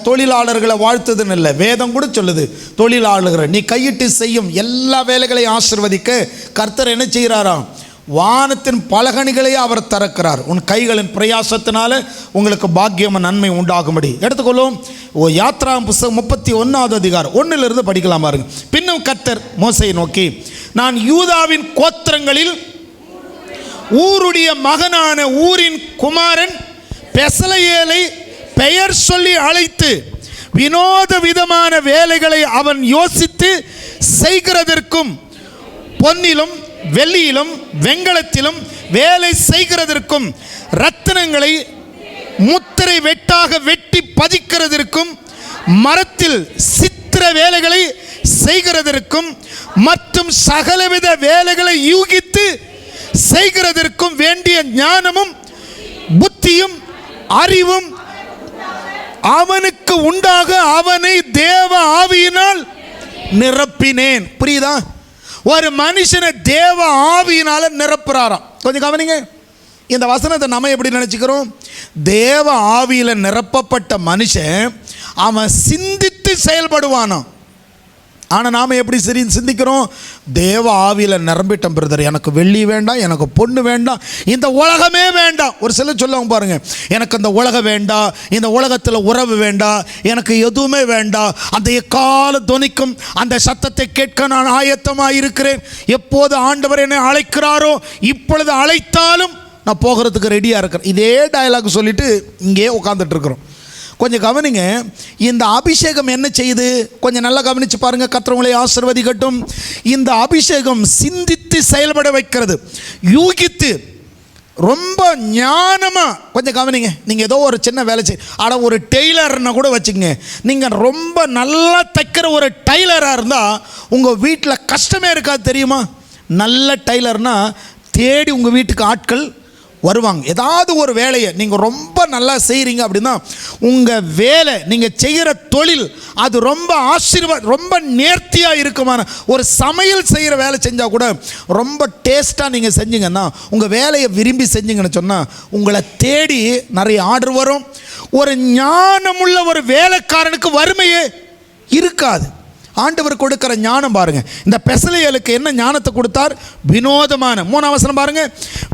தொழிலாளர்களை வாழ்த்துதுன்னு இல்லை, வேதம் கூட சொல்லுது தொழிலாளர்கள் நீ கையிட்டு செய்யும் எல்லா வேலைகளையும் ஆசீர்வதிக்க கர்த்தர் என்ன செய்கிறாராம், வானத்தின் பலகணிகளையே அவர் திறக்கிறார். உன் கைகளின் பிரயாசத்தினால உங்களுக்கு பாக்கியம் நன்மை உண்டாகும்படி. எடுத்துக்கொள்ளும் யாத்ரா புஸ்தகம் 31வது அதிகாரம் 1 படிக்கலாம் பாருங்க. பின்னும் கர்த்தர் மோசையை நோக்கி, நான் யூதாவின் கோத்திரங்களில் ஊருடைய மகனான ஊரின் குமாரன் பெசலெயேலை பெயர் சொல்லி அழைத்து வினோத விதமான வேலைகளை அவன் யோசித்து செய்கிறதற்கும் பொன்னிலும் வெள்ளியிலும் வெண்கலத்திலும் வேலை செய்கிறதற்கும் ரத்தினங்களை முத்திரை வெட்டாக வெட்டி பதிக்கிறதற்கும் மரத்தில் சித்திர வேலைகளை செய்கிறதற்கும் மற்றும் சகலவித வேலைகளை யூகித்து செய்கிறதற்கும் வேண்டிய ஞானமும் புத்தியும் அறிவும் அவனுக்கு உண்டாக அவனை தேவ ஆவியினால் நிரப்பினேன். புரியுதா? ஒரு மனுஷனை தேவ ஆவியினால நிரப்புறாராம். கொஞ்சம் கவனிங்க, இந்த வசனத்தை நம்ம எப்படி நினச்சிக்கிறோம்? தேவ ஆவியில் நிரப்பப்பட்ட மனுஷன் அவன் சிந்தித்து செயல்படுவானோ. ஆனால் நாம் எப்படி சரி சிந்திக்கிறோம்? தேவ ஆவியில் நிரம்பிட்டோம் பிரதர், எனக்கு வெள்ளி வேண்டாம், எனக்கு பொண்ணு வேண்டாம், இந்த உலகமே வேண்டாம். ஒரு சிலர் சொல்லுவாங்க பாருங்க, எனக்கு இந்த உலகம் வேண்டாம், இந்த உலகத்தில் உறவு வேண்டாம், எனக்கு எதுவுமே வேண்டாம், அந்த எக்கால துணிக்கும் அந்த சத்தத்தை கேட்க நான் ஆயத்தமாக இருக்கிறேன், எப்போது ஆண்டவர் என்னை அழைக்கிறாரோ இப்பொழுது அழைத்தாலும் நான் போகிறதுக்கு ரெடியாக இருக்கிறேன். இதே டயலாக் சொல்லிட்டு இங்கே உட்காந்துட்டு இருக்கிறோம். கொஞ்சம் கவனிங்க, இந்த அபிஷேகம் என்ன செய்யுது? கொஞ்சம் நல்லா கவனித்து பாருங்கள், கர்த்தர் ஆசீர்வதிக்கட்டும். இந்த அபிஷேகம் சிந்தித்து செயல்பட வைக்கிறது, யூகித்து ரொம்ப ஞானமாக. கொஞ்சம் கவனிங்க, நீங்கள் ஏதோ ஒரு சின்ன வேலை ஒரு டெய்லர்னா கூட வச்சுக்கங்க, நீங்கள் ரொம்ப நல்லா தைக்கிற ஒரு டெய்லராக இருந்தால் உங்கள் வீட்டில் கஷ்டமே இருக்காது தெரியுமா? நல்ல டெய்லர்னால் தேடி உங்கள் வீட்டுக்கு ஆட்கள் வருவாங்க. ஏதாவது ஒரு வேலையை நீங்கள் ரொம்ப நல்லா செய்கிறீங்க அப்படின்னா உங்கள் வேலை, நீங்கள் செய்கிற தொழில் அது ரொம்ப ரொம்ப நேர்த்தியாக இருக்குமான ஒரு சமையல் செய்கிற வேலை செஞ்சால் கூட ரொம்ப டேஸ்ட்டாக நீங்கள் செஞ்சீங்கன்னா, உங்கள் வேலையை விரும்பி செஞ்சீங்கன்னு சொன்னால் உங்களை தேடி நிறைய ஆர்டர் வரும். ஒரு ஞானமுள்ள ஒரு வேலைக்காரனுக்கு வறுமையே இருக்காது. ஆண்டவர் கொடுக்கிற ஞானம் பாருங்க. இந்த பெசலெயேலுக்கு என்ன ஞானத்தை கொடுத்தார்? வினோதமான, 3ஆம் வசனம் பாருங்க,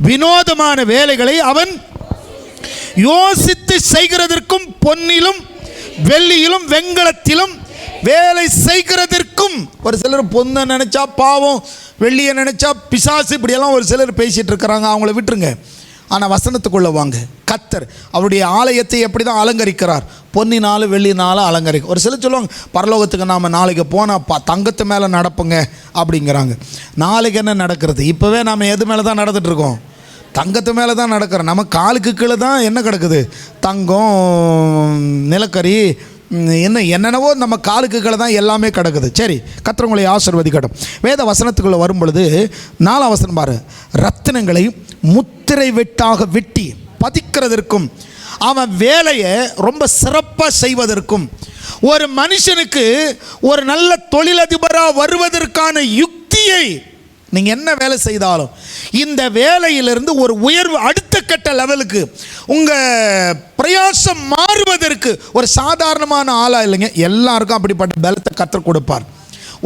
வினோதமான வேலைகளை அவன் யோசித்து செய்கிறதற்கும் பொன்னிலும் வெள்ளியிலும் வெண்கலத்திலும் வேலை செய்கிறதற்கும். ஒரு சிலர் பொண்ணை நினைச்சா பாவம், வெள்ளியை நினைச்சா பிசாசு, இப்படியெல்லாம் ஒரு சிலர் பேசிட்டு இருக்கிறாங்க. அவங்கள விட்டுருங்க. ஆனால் வசனத்துக்குள்ளே வாங்க. கர்த்தர் அவருடைய ஆலயத்தை எப்படி தான் அலங்கரிக்கிறார்? பொன்னினாலும் வெள்ளினாலும் அலங்கரிக்க. ஒரு சிலர் சொல்லுவாங்க, பரலோகத்துக்கு நாம் நாளைக்கு போனால் தங்கத்து மேலே நடப்புங்க அப்படிங்கிறாங்க. நாளைக்கு என்ன நடக்கிறது? இப்போவே நாம் எது மேலே தான் நடந்துகிட்ருக்கோம்? தங்கத்து மேலே தான் நடக்கிறோம். நம்ம காலுக்கு கீழே தான் என்ன கிடக்குது? தங்கம், நிலக்கரி, என்னென்னவோ நம்ம காலுக்கு கீழே தான் எல்லாமே கிடக்குது. சரி, கர்த்தர் உங்களை ஆசீர்வதிக்கட்டும். வேத வசனத்துக்குள்ளே வரும் பொழுது 4ஆம் வசனம் பாரு, ரத்தினங்களை முத்திரை வெட்டாக வெட்டி பதிக்கிறதற்கும் அவன் வேலையை ரொம்ப சிறப்பாக செய்வதற்கும், ஒரு மனுஷனுக்கு ஒரு நல்ல தொழிலதிபராக வருவதற்கான யுக்தியை, நீங்கள் என்ன வேலை செய்தாலும் இந்த வேலையிலிருந்து ஒரு உயர்வு அடுத்த கட்ட லெவலுக்கு உங்கள் பிரயாசம் மாறுவதற்கு ஒரு சாதாரணமான ஆளாக இல்லைங்க, எல்லாருக்கும் அப்படிப்பட்ட பலத்தை கர்த்தர் கொடுப்பார்.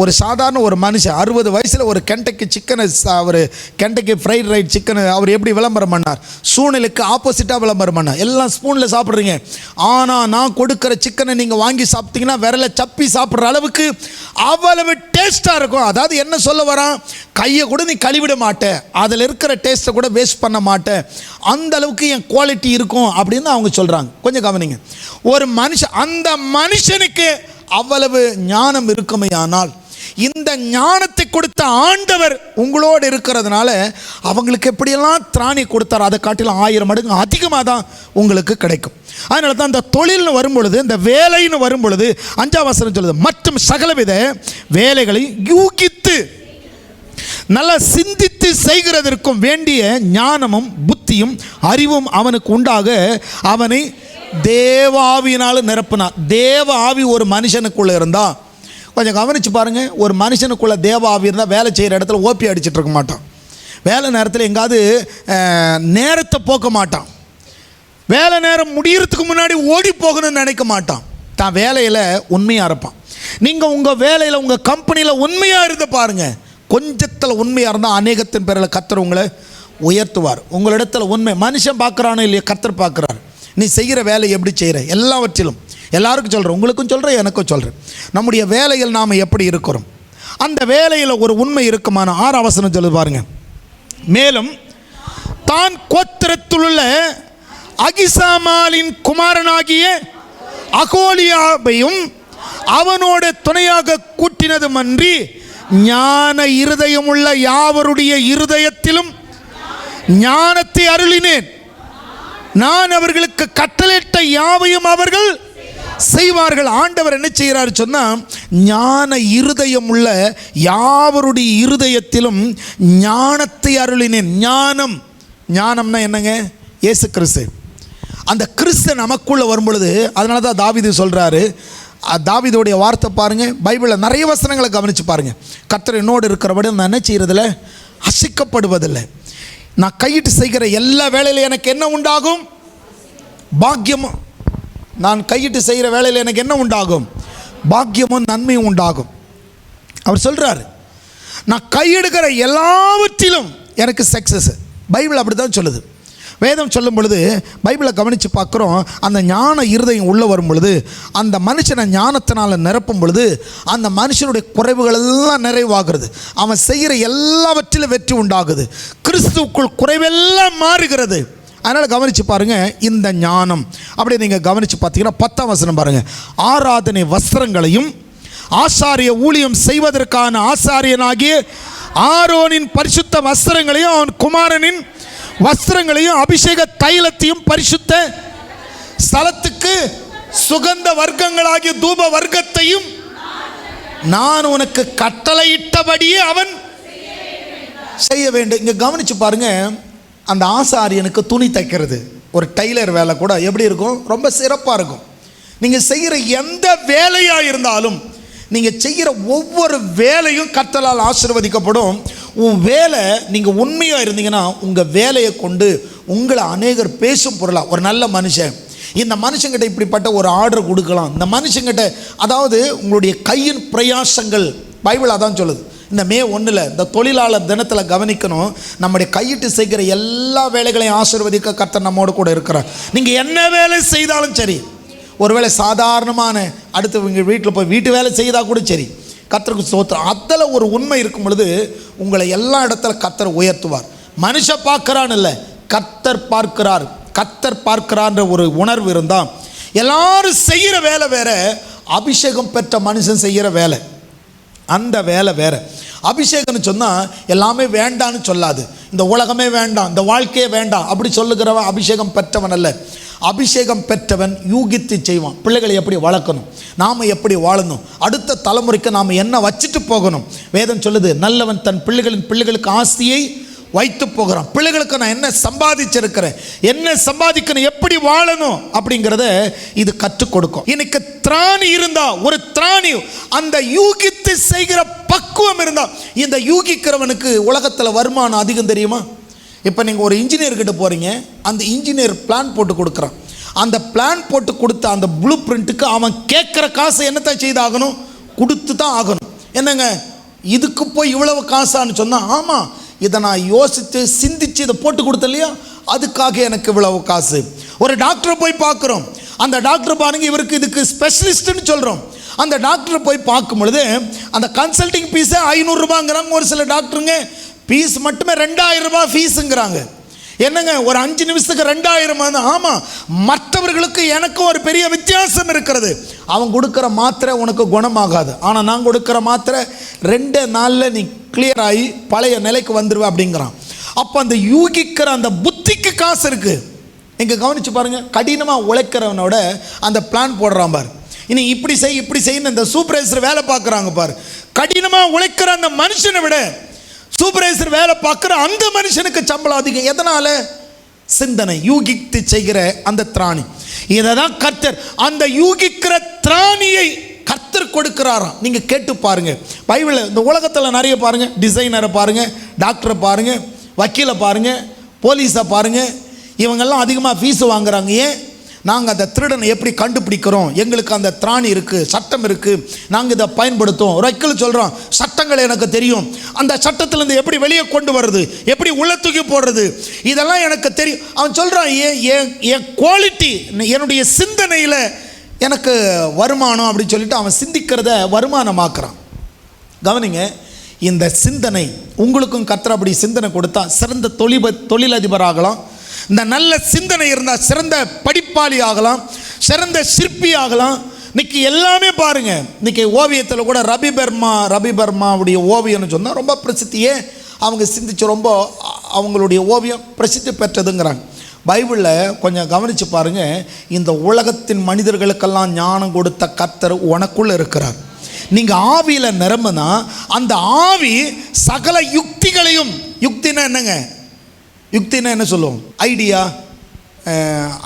ஒரு சாதாரண ஒரு மனுஷன் 60 வயசில் ஒரு கெண்டக்கி சிக்கனை, அவர் கெண்டக்கி ஃப்ரைட் ரைட் சிக்கனை அவர் எப்படி விளம்பரம் பண்ணார்? சூழ்நிலைக்கு ஆப்போசிட்டாக விளம்பரம் பண்ணார். எல்லாம் ஸ்பூனில் சாப்பிட்றீங்க, ஆனால் நான் கொடுக்குற சிக்கனை நீங்கள் வாங்கி சாப்பிட்டீங்கன்னா விரலை சப்பி சாப்பிட்ற அளவுக்கு அவ்வளவு டேஸ்ட்டாக இருக்கும். அதாவது என்ன சொல்ல வரான்? கையை கூட நீ கழுவிட மாட்டேன், அதில் இருக்கிற டேஸ்ட்டை கூட வேஸ்ட் பண்ண மாட்டேன், அந்த அளவுக்கு என் குவாலிட்டி இருக்கும் அப்படின்னு அவங்க சொல்கிறாங்க. கொஞ்சம் கவனிங்க, ஒரு மனுஷன், அந்த மனுஷனுக்கு அவ்வளவு ஞானம் இருக்குமையானால், இந்த ஞானத்தை கொடுத்த ஆண்டவர் உங்களோடு இருக்கிறதுனால அவங்களுக்கு எப்படியெல்லாம் திராணி கொடுத்தார், அதை காட்டிலும் 1000 மடங்கு அதிகமாக தான் உங்களுக்கு கிடைக்கும். அதனால தான் இந்த தொழில்னு வரும்பொழுது, இந்த வேலைன்னு வரும்பொழுது 5ஆம் வசனம் சொல்லுது, மற்றும் சகலவித வேலைகளை யூகித்து நல்லா சிந்தித்து செய்கிறதற்கும் வேண்டிய ஞானமும் புத்தியும் அறிவும் அவனுக்கு உண்டாக அவனை தேவ ஆவியினால் நிரப்பினார். தேவ ஆவி ஒரு மனுஷனுக்குள்ளே இருந்தால், கொஞ்சம் கவனித்து பாருங்கள், ஒரு மனுஷனுக்குள்ளே தேவ ஆவி இருந்தால் வேலை செய்கிற இடத்துல ஓப்பி அடிச்சுட்டு இருக்க மாட்டான், வேலை நேரத்தில் எங்காவது நேரத்தை போக்க மாட்டான். வேலை நேரம் முடியறதுக்கு முன்னாடி ஓடி போகணும்னு நினைக்க மாட்டான். தான் வேலையில் உண்மையாக இருப்பான். நீங்கள் உங்கள் வேலையில் உங்கள் கம்பெனியில் உண்மையாக இருந்து பாருங்கள். கொஞ்சத்தில் உண்மையாக இருந்தால் அநேகத்தின் பேரில் கர்த்தர் உங்களை உயர்த்துவார். உங்களிடத்தில் உண்மை மனுஷன் பார்க்குறானோ இல்லையா, கர்த்தர் பார்க்குறாரு. நீ செய்கிற வேலை எப்படி செய்கிற, எல்லாவற்றிலும் எல்லாருக்கும் சொல்கிறேன், உங்களுக்கும் சொல்கிறேன், எனக்கும் சொல்கிறேன். நம்முடைய வேலையில் நாம் எப்படி இருக்கிறோம், அந்த வேலையில் ஒரு உண்மை இருக்குமான 6 வசனம் சொல்லி பாருங்க. மேலும் தான் கோத்திரத்திலுள்ள அகிசாமாலின் குமாரனாகிய அகோலியாவையும் அவனோட துணையாக கூட்டினதுமன்றி ஞான இருதயமுள்ள யாவருடைய இருதயத்திலும் ஞானத்தை அருளினேன். நான் அவர்களுக்கு கட்டளையிட்ட யாவையும் அவர்கள் செய்வார்கள். ஆண்டவர் என்ன செய்கிறார் சொன்னால், ஞான இருதயம் உள்ள யாவருடைய இருதயத்திலும் ஞானத்தை அருளினேன். ஞானம்னா என்னங்க? இயேசு கிறிஸ்து. அந்த கிறிஸ்து நமக்குள்ளே வரும் பொழுது, அதனால தான் தாவீது சொல்கிறாரு, தாவீதுடைய வார்த்தை பாருங்கள், பைபிளில் நிறைய வசனங்களை கவனித்து பாருங்கள். கர்த்தர் என்னோடு இருக்கிறபடி நான் என்ன செய்கிறதில்ல, அசைக்கப்படுவதில்லை. நான் கையிட்டு செய்கிற எல்லா வேலையிலும் எனக்கு என்ன உண்டாகும்? பாக்கியமும். நான் கையிட்டு செய்கிற வேலையில் எனக்கு என்ன உண்டாகும்? பாக்கியமும் நன்மையும் உண்டாகும். அவர் சொல்கிறார், நான் கையெடுக்கிற எல்லாவற்றிலும் எனக்கு சக்ஸஸ். பைபிள் அப்படி தான் சொல்லுது. வேதம் சொல்லும் பொழுது பைபிளை கவனித்து பார்க்குறோம். அந்த ஞான இருதயம் உள்ளே வரும் பொழுது, அந்த மனுஷனை ஞானத்தினால் நிரப்பும் பொழுது, அந்த மனுஷனுடைய குறைவுகள் எல்லாம் நிறைவாகிறது. அவன் செய்கிற எல்லாவற்றிலும் வெற்றி உண்டாகுது. கிறிஸ்துவுக்குள் குறைவெல்லாம் மாறுகிறது. அதனால் கவனித்து பாருங்கள். இந்த ஞானம் அப்படி நீங்கள் கவனித்து பார்த்தீங்கன்னா 10ஆம் வசனம் பாருங்கள். ஆராதனை வஸ்திரங்களையும் ஆசாரிய ஊழியம் செய்வதற்கான ஆசாரியனாகிய ஆரோனின் பரிசுத்த வஸ்திரங்களையும் அவன் குமாரனின் வஸ்திரங்களையும் அபிஷேக தைலத்தையும் பரிசுத்த ஸ்தலத்துக்கு சுகந்த வர்க்கங்களாகிய தூப வர்க்கத்தையும் நான் உனக்கு கட்டளையிட்டபடியே அவன் செய்ய வேண்டும். இங்கே கவனித்து பாருங்க. அந்த ஆசாரியனுக்கு துணி தைக்கிறது, ஒரு டைலர் வேலை கூட எப்படி இருக்கும்? ரொம்ப சிறப்பாக இருக்கும். நீங்கள் செய்கிற எந்த வேலையாக இருந்தாலும், நீங்கள் செய்கிற ஒவ்வொரு வேலையும் கர்த்தரால் ஆசீர்வதிக்கப்படும். உன் வேலை நீங்கள் உண்மையாக இருந்தீங்கன்னா, உங்கள் வேலையை கொண்டு உங்களை அநேகர் பேசும் பொருளாக. ஒரு நல்ல மனுஷன் இந்த மனுஷங்கிட்ட இப்படிப்பட்ட ஒரு ஆர்டர் கொடுக்கலாம். இந்த மனுஷங்கிட்ட, அதாவது உங்களுடைய கையின் பிரயாசங்கள், பைபிள் அதான் சொல்லுது. இந்த மே 1 இந்த தொழிலாளர் தினத்தில் கவனிக்கணும். நம்முடைய கையிட்டு செய்கிற எல்லா வேலைகளையும் ஆசீர்வதிக்க கர்த்தர் நம்மோடு கூட இருக்கிறார். நீங்கள் என்ன வேலை செய்தாலும் சரி, ஒருவேளை சாதாரணமான அடுத்து உங்கள் வீட்டில் போய் வீட்டு வேலை செய்தால் கூட சரி, கர்த்தருக்கு ஸ்தோத்திரம். அதில் ஒரு உண்மை இருக்கும் பொழுது உங்களை எல்லா இடத்துல கர்த்தர் உயர்த்துவார். மனுஷன் பார்க்குறான்னு இல்லை, கர்த்தர் பார்க்கிறார். கர்த்தர் பார்க்கிறான்ற ஒரு உணர்வு இருந்தால், எல்லாரும் செய்கிற வேலை வேற, அபிஷேகம் பெற்ற மனுஷன் செய்கிற வேலை அந்த வேலை வேறு. அபிஷேகம்னு சொன்னால் எல்லாமே வேண்டான்னு சொல்லாது. இந்த உலகமே வேண்டாம், இந்த வாழ்க்கையே வேண்டாம் அப்படி சொல்லுகிறவன் அபிஷேகம் பெற்றவன் அல்ல. அபிஷேகம் பெற்றவன் யூகித்து செய்வான். பிள்ளைகளை எப்படி வளர்க்கணும், நாம் எப்படி வாழணும், அடுத்த தலைமுறைக்கு நாம் என்ன வச்சுட்டு போகணும். வேதம் சொல்லுது, நல்லவன் தன் பிள்ளைகளுக்கு ஆஸ்தியை வைத்து போகிறான். பிள்ளைகளுக்கு நான் என்ன சம்பாதிச்சிருக்கிறேன், என்ன சம்பாதிக்கணும், எப்படி வாழணும் அப்படிங்கிறத இது கற்றுக் கொடுக்கும். இன்னைக்கு திராணி இருந்தா, ஒரு திராணி அந்த யூகித்து செய்கிற பக்குவம் இருந்தா, இந்த யூகிக்கிறவனுக்கு உலகத்தில் வருமானம் அதிகம். தெரியுமா? இப்போ நீங்கள் ஒரு இன்ஜினியர்கிட்ட போகிறீங்க, அந்த இன்ஜினியர் பிளான் போட்டு கொடுக்குறான். அந்த பிளான் போட்டு கொடுத்த அந்த ப்ளூ பிரிண்ட்டுக்கு அவன் கேட்குற காசை என்னத்தான் செய்தாகணும், கொடுத்து தான் ஆகணும். என்னங்க இதுக்கு போய் இவ்வளவு காசான்னு சொன்னால், ஆமாம் இதை நான் யோசித்து சிந்தித்து இதை போட்டு கொடுத்த இல்லையா, அதுக்காக எனக்கு இவ்வளவு காசு. ஒரு டாக்டரை போய் பார்க்குறோம், அந்த டாக்டர் பாருங்க, இவருக்கு இதுக்கு ஸ்பெஷலிஸ்ட்டுன்னு சொல்கிறோம். அந்த டாக்டரை போய் பார்க்கும் பொழுது அந்த கன்சல்டிங் ஃபீஸை 500 ரூபாங்கிறாங்க. ஒரு சில டாக்டருங்க ஃபீஸ் மட்டுமே 2000 ரூபாய் ஃபீஸுங்கிறாங்க. என்னங்க ஒரு 5 நிமிஷத்துக்கு 2000? ஆமாம், மற்றவர்களுக்கு எனக்கும் ஒரு பெரிய வித்தியாசம் இருக்கிறது. அவன் கொடுக்குற மாத்திரை உனக்கு குணமாகாது, ஆனால் நான் கொடுக்குற மாத்திரை 2 நாளில் நீ கிளியர் ஆகி பழைய நிலைக்கு வந்துடுவேன் அப்படிங்கிறான். அப்போ அந்த யூகிக்கிற அந்த புத்திக்கு காசு இருக்குது. இங்கே கவனித்து பாருங்கள், கடினமாக உழைக்கிறவனோட அந்த பிளான் போடுறான் பாரு, இனி இப்படி செய்யணும். இந்த சூப்பர்வைசர் வேலை பார்க்குறாங்க பாரு, கடினமாக உழைக்கிற அந்த மனுஷனை விட சூப்பர்வைசர் வேலை பார்க்குற அந்த மனுஷனுக்கு சம்பளம் அதிகம். எதனால? சிந்தனை, யூகித்து செய்கிற அந்த திராணி. இதை தான் கர்த்தர், அந்த யூகிக்கிற திராணியை கர்த்தர் கொடுக்கிறாராம். நீங்கள் கேட்டு பாருங்கள். பைபிளில் இந்த உலகத்தில் நிறைய பாருங்கள், டிசைனரை பாருங்கள், டாக்டரை பாருங்கள், வக்கீலை பாருங்கள், போலீஸை பாருங்கள், இவங்கெல்லாம் அதிகமாக ஃபீஸ் வாங்குறாங்க. ஏன்? நாங்கள் அந்த திருடனை எப்படி கண்டுபிடிக்கிறோம், எங்களுக்கு அந்த திராணி இருக்குது, சட்டம் இருக்குது, நாங்கள் இதை பயன்படுத்துவோம். ஒரு வைக்கல் சொல்கிறோம், சட்டங்கள் எனக்கு தெரியும், அந்த சட்டத்திலேருந்து எப்படி வெளியே கொண்டு வர்றது, எப்படி உள்ள தூக்கி போடுறது, இதெல்லாம் எனக்கு தெரியும். அவன் சொல்கிறான், என் குவாலிட்டி, என்னுடைய சிந்தனையில் எனக்கு வருமானம் அப்படின்னு சொல்லிட்டு அவன் சிந்திக்கிறத வருமானமாக்குறான். கவனிங்க, இந்த சிந்தனை உங்களுக்கும் கர்த்தர் அப்படி சிந்தனை கொடுத்தா சிறந்த தொழிலதிபர் ஆகலாம். இந்த நல்ல சிந்தனை இருந்தால் சிறந்த படிப்பாளி ஆகலாம், சிறந்த சிற்பி ஆகலாம். இன்னைக்கு எல்லாமே பாருங்க, இன்னைக்கு ஓவியத்தில் கூட ரவி பர்மாவுடைய ஓவியம்னு சொன்னால் ரொம்ப பிரசித்தியே, அவங்க சிந்திச்சு ரொம்ப அவங்களுடைய ஓவியம் பிரசித்தி பெற்றதுங்கிறாங்க. பைபிளில் கொஞ்சம் கவனித்து பாருங்கள், இந்த உலகத்தின் மனிதர்களுக்கெல்லாம் ஞானம் கொடுத்த கர்த்தர் உனக்குள்ளே இருக்கிறார். நீங்கள் ஆவியில் நிரம்பினா அந்த ஆவி சகல யுக்திகளையும், யுக்தினா என்னங்க, யுக்தினா என்ன சொல்லுவோம்,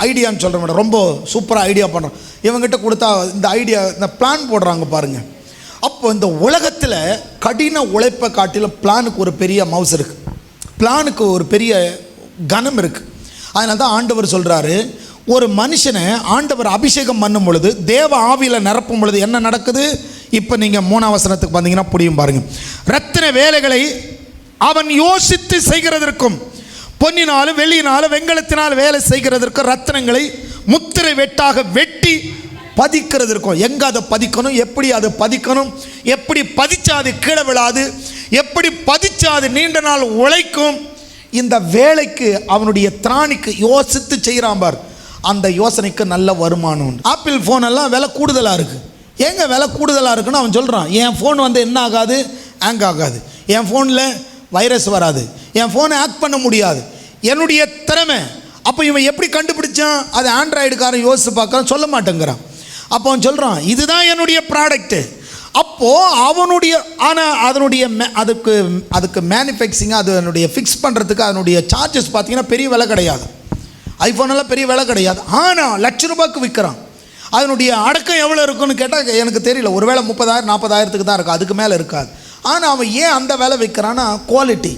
ஐடியான்னு சொல்கிற மேடம், ரொம்ப சூப்பராக ஐடியா பண்ணுறோம், இவங்ககிட்ட கொடுத்தா இந்த ஐடியா, இந்த பிளான் போடுறாங்க பாருங்கள். அப்போ இந்த உலகத்தில் கடின உழைப்பை காட்டிலும் பிளானுக்கு ஒரு பெரிய மவுஸ் இருக்குது, பிளானுக்கு ஒரு பெரிய கனம் இருக்குது. அதனால தான் ஆண்டவர் சொல்கிறாரு, ஒரு மனுஷனை ஆண்டவர் அபிஷேகம் பண்ணும் பொழுது, தேவ ஆவியில் நிரப்பும் பொழுது என்ன நடக்குது? இப்போ நீங்கள் 3ஆம் வசனத்துக்கு வந்தீங்கன்னா புரியும் பாருங்கள். ரத்தின வேலைகளை அவன் யோசித்து செய்கிறதற்கும், பொன்னினாலும் வெள்ளியினாலும் வெண்கலத்தினால் வேலை செய்கிறதற்கும், ரத்தினங்களை முத்திரை வெட்டாக வெட்டி பதிக்கிறதற்கும், எங்கே அதை பதிக்கணும், எப்படி அதை பதிக்கணும், எப்படி பதிச்சா அது கீழே விழாது, எப்படி பதிச்சா அது நீண்ட நாள் உழைக்கும், இந்த வேலைக்கு அவனுடைய திராணிக்கு யோசித்து செய்கிறான் பார், அந்த யோசனைக்கு நல்ல வருமானம் உண்டு. ஆப்பிள் ஃபோனெல்லாம் விலை கூடுதலாக இருக்குது. ஏங்க விலை கூடுதலாக இருக்குன்னு அவன் சொல்கிறான், என் ஃபோன் வந்து என்ன ஆகாது, ஹேங் ஆகாது, என் ஃபோனில் வைரஸ் வராது, என் ஃபோனை ஹேக் பண்ண முடியாது, என்னுடைய திறமை. அப்போ இவன் எப்படி கண்டுபிடிச்சான்? அது ஆண்ட்ராய்டுக்காரன் யோசித்து பார்க்குறான், சொல்ல மாட்டேங்கிறான். அப்போ அவன் சொல்கிறான், இதுதான் என்னுடைய ப்ராடக்ட்டு. அப்போது அவனுடைய, ஆனால் அதுக்கு மேனுஃபேக்சரிங், அதனுடைய ஃபிக்ஸ் பண்ணுறதுக்கு அதனுடைய சார்ஜஸ் பார்த்தீங்கன்னா பெரிய விலை கிடையாது. ஐஃபோனெல்லாம் பெரிய விலை கிடையாது. ஆனால் ₹1,00,000 விற்கிறான். அதனுடைய அடக்கம் எவ்வளோ இருக்குன்னு கேட்டால் எனக்கு தெரியல, ஒருவேளை 30,000 40,000 தான் இருக்கும், அதுக்கு மேலே இருக்காது. ஆனால் அவன் ஏன் அந்த விலை விற்கிறான்னா, குவாலிட்டி,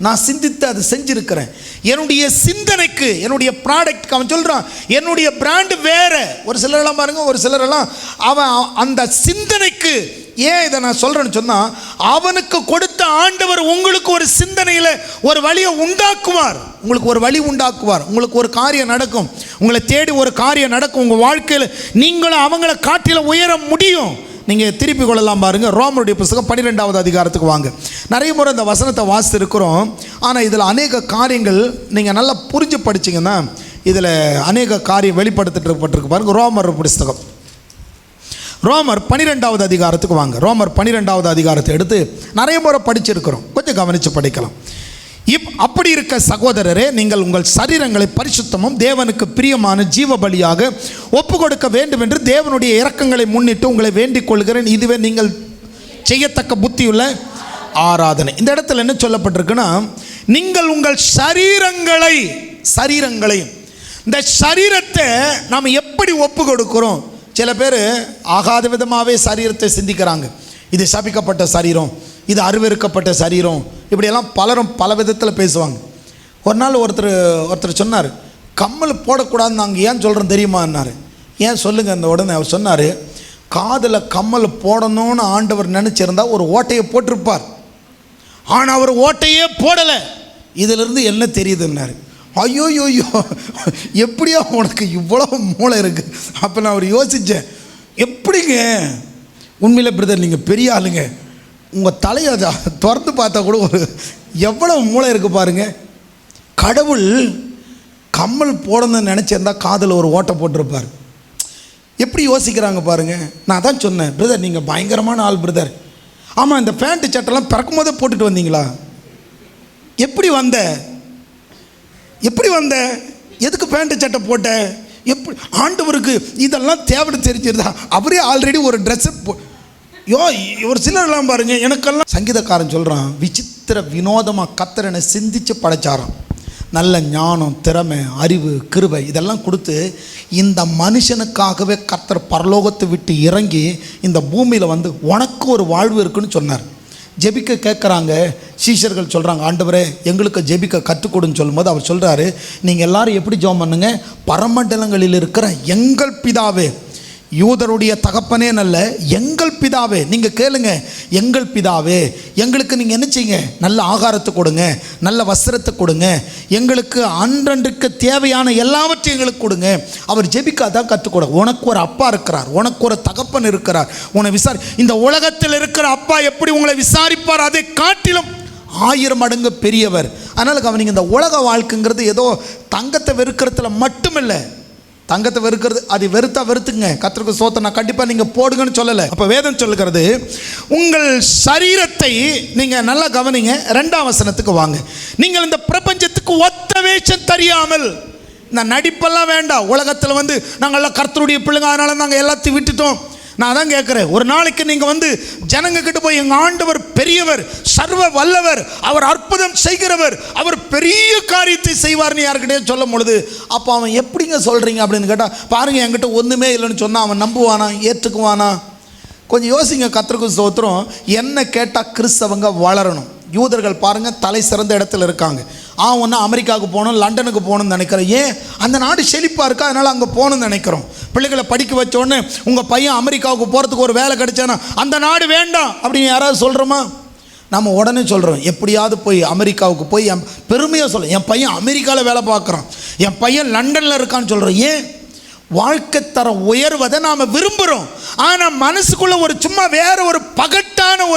நான் சிந்தித்து அதை செஞ்சுருக்கிறேன், என்னுடைய சிந்தனைக்கு, என்னுடைய ப்ராடக்ட்க்கு. அவன் சொல்கிறான், என்னுடைய பிராண்டு வேறு. ஒரு சிலரெல்லாம் பாருங்கள், ஒரு சிலரெல்லாம் அவன் அந்த சிந்தனைக்கு. ஏன் இதை நான் சொல்கிறேன்னு சொன்னால், அவனுக்கு கொடுத்த ஆண்டவர் உங்களுக்கு ஒரு சிந்தனையில் ஒரு வழியை உண்டாக்குவார், உங்களுக்கு ஒரு வழி உண்டாக்குவார், உங்களுக்கு ஒரு காரியம் நடக்கும், உங்களை தேடி ஒரு காரியம் நடக்கும், உங்கள் வாழ்க்கையில் நீங்களும் அவங்கள காட்டில உயர முடியும். நீங்கள் திருப்பி கொள்ளலாம் பாருங்கள், ரோமருடைய புத்தகம் 12ஆவது அதிகாரத்துக்கு வாங்க. நிறைய முறை இந்த வசனத்தை வாசித்து இருக்கிறோம், ஆனால் இதில் அநேக காரியங்கள் நீங்கள் நல்லா புரிஞ்சு படிச்சிங்கன்னா இதில் அநேக காரியம் வெளிப்படுத்தப்பட்டிருக்கு பாருங்கள். ரோமர் புத்தகம், ரோமர் 12ஆவது அதிகாரத்துக்கு வாங்க. ரோமர் 12ஆவது அதிகாரத்தை எடுத்து நிறைய முறை படிச்சிருக்கிறோம், கொஞ்சம் கவனித்து படிக்கலாம். அப்படி இருக்க சகோதரரே, நீங்கள் உங்கள் சரீரங்களை பரிசுத்தமும் தேவனுக்கு பிரியமான ஜீவ பலியாக ஒப்பு கொடுக்க வேண்டும் என்று தேவனுடைய இரக்கங்களை முன்னிட்டு உங்களை வேண்டிக் கொள்கிறேன், இதுவே நீங்கள் செய்யத்தக்க புத்தியுள்ள ஆராதனை. இந்த இடத்துல என்ன சொல்லப்பட்டிருக்குன்னா, நீங்கள் உங்கள் சரீரங்களை, இந்த சரீரத்தை நாம் எப்படி ஒப்பு கொடுக்கிறோம்? சில பேர் ஆகாத விதமாகவே சரீரத்தை சிந்திக்கிறாங்க. இது சபிக்கப்பட்ட சரீரம், இது அருவருக்கப்பட்ட சரீரம், இப்படியெல்லாம் பலரும் பல விதத்தில் பேசுவாங்க. ஒரு நாள் ஒருத்தர் சொன்னார், கம்மல் போடக்கூடாதுன்னு நாங்கள் ஏன் சொல்கிறோம் தெரியுமான்னாரு. ஏன் சொல்லுங்கள். அந்த உடனே அவர் சொன்னார், காதில் கம்மல் போடணும்னு ஆண்டவர் நினச்சிருந்தா ஒரு ஓட்டையை போட்டிருப்பார், ஆனால் அவர் ஓட்டையே போடலை. இதிலிருந்து என்ன தெரியுதுன்னாரு. ஐயோயோயோ, எப்படியா உனக்கு இவ்வளோ மூளை இருக்குது? அப்போ நான் அவர் யோசித்தேன், எப்படிங்க உண்மையில் பிரதர் நீங்கள் பெரிய ஆளுங்க, உங்கள் தலையை திறந்து பார்த்தா கூட ஒரு எவ்வளோ மூளை இருக்குது பாருங்கள். கடவுள் கம்மல் போடணும்னு நினச்சிருந்தா காதில் ஒரு ஓட்டை போட்டிருப்பார். எப்படி யோசிக்கிறாங்க பாருங்கள். நான் தான் சொன்னேன், பிரதர் நீங்கள் பயங்கரமான ஆள் பிரதர். ஆமாம், இந்த பேண்ட்டு சட்டெல்லாம் பிறக்கும் போதே போட்டுட்டு வந்தீங்களா? எப்படி வந்த எதுக்கு பேண்ட்டு சட்டை போட்ட? எப்படி ஆண்டவருக்கு இதெல்லாம் தேவைன்னு தெரிஞ்சிருந்தா அவரே ஆல்ரெடி ஒரு ட்ரெஸ்ஸு ஒரு சிலர்லாம் பாருங்கள், எனக்கெல்லாம் சங்கீதக்காரன் சொல்கிறான், விசித்திர வினோதமாக கர்த்தரனை சிந்தித்து படைச்சாராம். நல்ல ஞானம், திறமை, அறிவு, கிருபை இதெல்லாம் கொடுத்து இந்த மனுஷனுக்காகவே கர்த்தர் பரலோகத்தை விட்டு இறங்கி இந்த பூமியில் வந்து உனக்கு ஒரு வாழ்வு இருக்குன்னு சொன்னார். ஜெபிக்க கேட்குறாங்க. சீஷர்கள் சொல்கிறாங்க, ஆண்டவரே எங்களுக்கு ஜெபிக்க கற்றுக் கொடுன்னு சொல்லும்போது அவர் சொல்கிறாரு, நீங்கள் எல்லாரும் எப்படி ஜெபம் பண்ணுங்க, பரமண்டலங்களில் இருக்கிற எங்கள் பிதாவே, யூதருடைய தகப்பனே நல்ல எங்கள் பிதாவே, நீங்கள் கேளுங்க, எங்கள் பிதாவே எங்களுக்கு நீங்கள் என்ன செய்யுங்க, நல்ல ஆகாரத்தை கொடுங்க, நல்ல வஸ்திரத்தை கொடுங்க, எங்களுக்கு அன்றன்றைக்கு தேவையான எல்லாவற்றையும் எங்களுக்கு கொடுங்க. அவர் ஜெபிக்க அதான் கற்றுக்கொடு. உனக்கு ஒரு அப்பா இருக்கிறார், உனக்கு ஒரு தகப்பன் இருக்கிறார், உன்னை இந்த உலகத்தில் இருக்கிற அப்பா எப்படி உங்களை விசாரிப்பார் அதை காட்டிலும் 1000 மடங்கு பெரியவர். அதனால் கவனிங்க, இந்த உலக வாழ்க்கைங்கிறது ஏதோ தங்கத்தை வெறுக்கிறதுல மட்டும் இல்லை. தங்கத்தை வெறுக்கிறது, அது வெறுத்தா வெறுத்துங்க, கர்த்தருக்கு ஸ்தோத்திரம், நான் கண்டிப்பாக நீங்கள் போடுங்கன்னு சொல்லலை. அப்போ வேதம் சொல்லுகிறது, உங்கள் சரீரத்தை நீங்கள் நல்லா கவனிங்க. 2ஆம் வசனத்துக்கு வாங்க. நீங்கள் இந்த பிரபஞ்சத்துக்கு ஒத்த வேஷம் தெரியாமல், இந்த நடிப்பெல்லாம் வேண்டாம். உலகத்தில் நாங்கள் எல்லாம் கர்த்தருடைய பிள்ளைங்க, அதனால நாங்கள் எல்லாத்தையும் விட்டுட்டோம். நான் தான் கேட்குறேன், ஒரு நாளைக்கு நீங்கள் ஜனங்க கிட்ட போய் எங்கள் ஆண்டவர் பெரியவர், சர்வ வல்லவர், அவர் அற்புதம் செய்கிறவர், அவர் பெரிய காரியத்தை செய்வார்னு யாருக்கிட்டே சொல்லும் பொழுது, அப்போ அவன் எப்படிங்க சொல்கிறீங்க அப்படின்னு கேட்டால், பாருங்கள் என்கிட்ட ஒன்றுமே இல்லைன்னு சொன்னால் அவன் நம்புவானா, ஏற்றுக்குவானா? கொஞ்சம் யோசிங்க. கர்த்தருக்கு ஸ்தோத்திரம். என்ன கேட்டால் கிறிஸ்தவங்க வளரணும். யூதர்கள் பாருங்கள் தலை சிறந்த இடத்துல இருக்காங்க. ஒன்று அமெரிக்காவுக்கு போகணும், லண்டனுக்கு போகணும்னு நினைக்கிறேன். ஏன்? அந்த நாடு செழிப்பாக இருக்கா, அதனால் அங்கே போகணும்னு நினைக்கிறோம். பிள்ளைகளை படிக்க வச்சோடனே உங்கள் பையன் அமெரிக்காவுக்கு போகிறதுக்கு ஒரு வேலை கிடைச்சானா அந்த நாடு வேண்டாம் அப்படின்னு யாராவது சொல்கிறோமா? நம்ம உடனே சொல்கிறோம், எப்படியாவது போய் அமெரிக்காவுக்கு போய் பெருமையாக சொல்கிறோம், என் பையன் அமெரிக்காவில் வேலை பார்க்குறான், என் பையன் லண்டனில் இருக்கான்னு சொல்கிறோம். ஏன்? வாழ்க்கை தரம் உயர்வதை நாம் விரும்புகிறோம். ஆனால் மனசுக்குள்ளே ஒரு சும்மா வேற ஒரு பகட்டான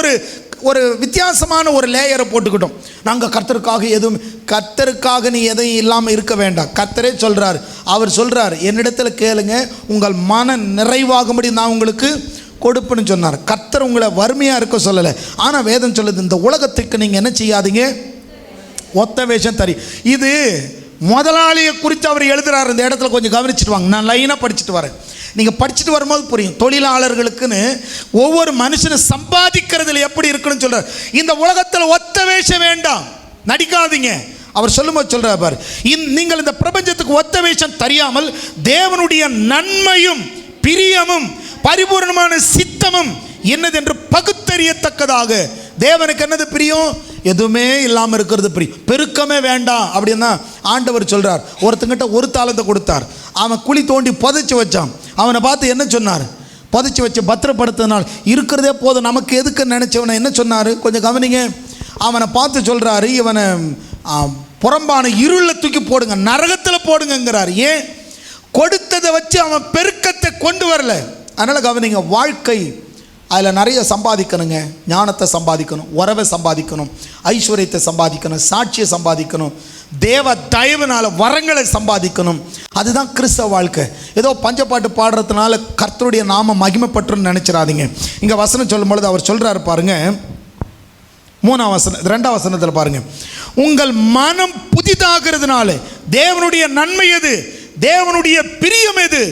ஒரு வித்தியாசமான ஒரு லேயரை போட்டுக்கிட்டோம். நாங்கள் கர்த்தருக்காக எதுவும், கர்த்தருக்காக நீ எதையும் இல்லாமல் இருக்க வேண்டாம். கர்த்தரே சொல்கிறார், அவர் சொல்கிறார், என்னிடத்தில் கேளுங்க உங்கள் மன நிறைவாகும்படி நான் உங்களுக்கு கொடுப்பேன்னு சொன்னார். கர்த்தர் உங்களை வறுமையாக இருக்க சொல்லலை. ஆனால் வேதம் சொல்லுது, இந்த உலகத்துக்கு நீங்கள் என்ன செய்யாதீங்க, ஒத்த வேஷம் தரி. இது முதலாளியை குறித்து அவர் எழுதுகிறார். இந்த இடத்துல கொஞ்சம் கவனிச்சுட்டு வாங்க, நான் லைனாக படிச்சுட்டு வரேன். நீங்கள் படிச்சுட்டு வரும்போது புரியும். தொழிலாளர்களுக்குன்னு ஒவ்வொரு மனுஷனும் சம்பாதிக்கிறதுல எப்படி இருக்குன்னு சொல்கிறார். இந்த உலகத்தில் ஒத்த வேஷம் வேண்டாம், நடிக்காதீங்க. அவர் சொல்லும்போது சொல்கிறார் பார், நீங்கள் இந்த பிரபஞ்சத்துக்கு ஒத்த வேஷம் தெரியாமல் தேவனுடைய நன்மையும் பிரியமும் பரிபூர்ணமான சித்தமும் என்னதென்று பகுத்தறியத்தக்கதாக. தேவனுக்கு என்னது பிரியம்? எதுவுமே இல்லாமல் இருக்கிறது பிரியம். பெருக்கமே வேண்டாம் அப்படின்னா ஆண்டவர் சொல்கிறார். ஒருத்தங்கிட்ட ஒரு தாளத்தை கொடுத்தார், அவன் குழி தோண்டி புதைச்சி வச்சான். அவனை பார்த்து என்ன சொன்னார்? புதைச்சி வச்சு பத்திரப்படுத்தினால் இருக்கிறதே போதும் நமக்கு எதுக்குன்னு நினச்சவனை என்ன சொன்னார்? கொஞ்சம் கவனிங்க. அவனை பார்த்து சொல்கிறாரு, இவனை புறம்பான இருளில் தூக்கி போடுங்க, நரகத்தில் போடுங்கிறார். ஏன்? கொடுத்ததை வச்சு அவன் பெருக்கத்தை கொண்டு வரல. அதனால் கவனிங்க, வாழ்க்கை அதில் நிறைய சம்பாதிக்கணுங்க. ஞானத்தை சம்பாதிக்கணும், உறவை சம்பாதிக்கணும், ஐஸ்வர்யத்தை சம்பாதிக்கணும், சாட்சியை சம்பாதிக்கணும், தேவ தயவுனால வரங்களை சம்பாதிக்கணும். அதுதான் கிறிஸ்தவ வாழ்க்கை. ஏதோ பஞ்சப்பாட்டு பாடுறதுனால கர்த்தருடைய நாம மகிமைப்பட்டுன்னு நினச்சிடாதீங்க. இங்கே வசனம் சொல்லும் பொழுது அவர் சொல்கிறாரு பாருங்க, 3ஆம் வசனம் 2ஆம் வசனத்தில் பாருங்க, உங்கள் மனம் புதிதாகிறதுனால தேவனுடைய நன்மை எது, தேவனுடைய பிரியம் எது.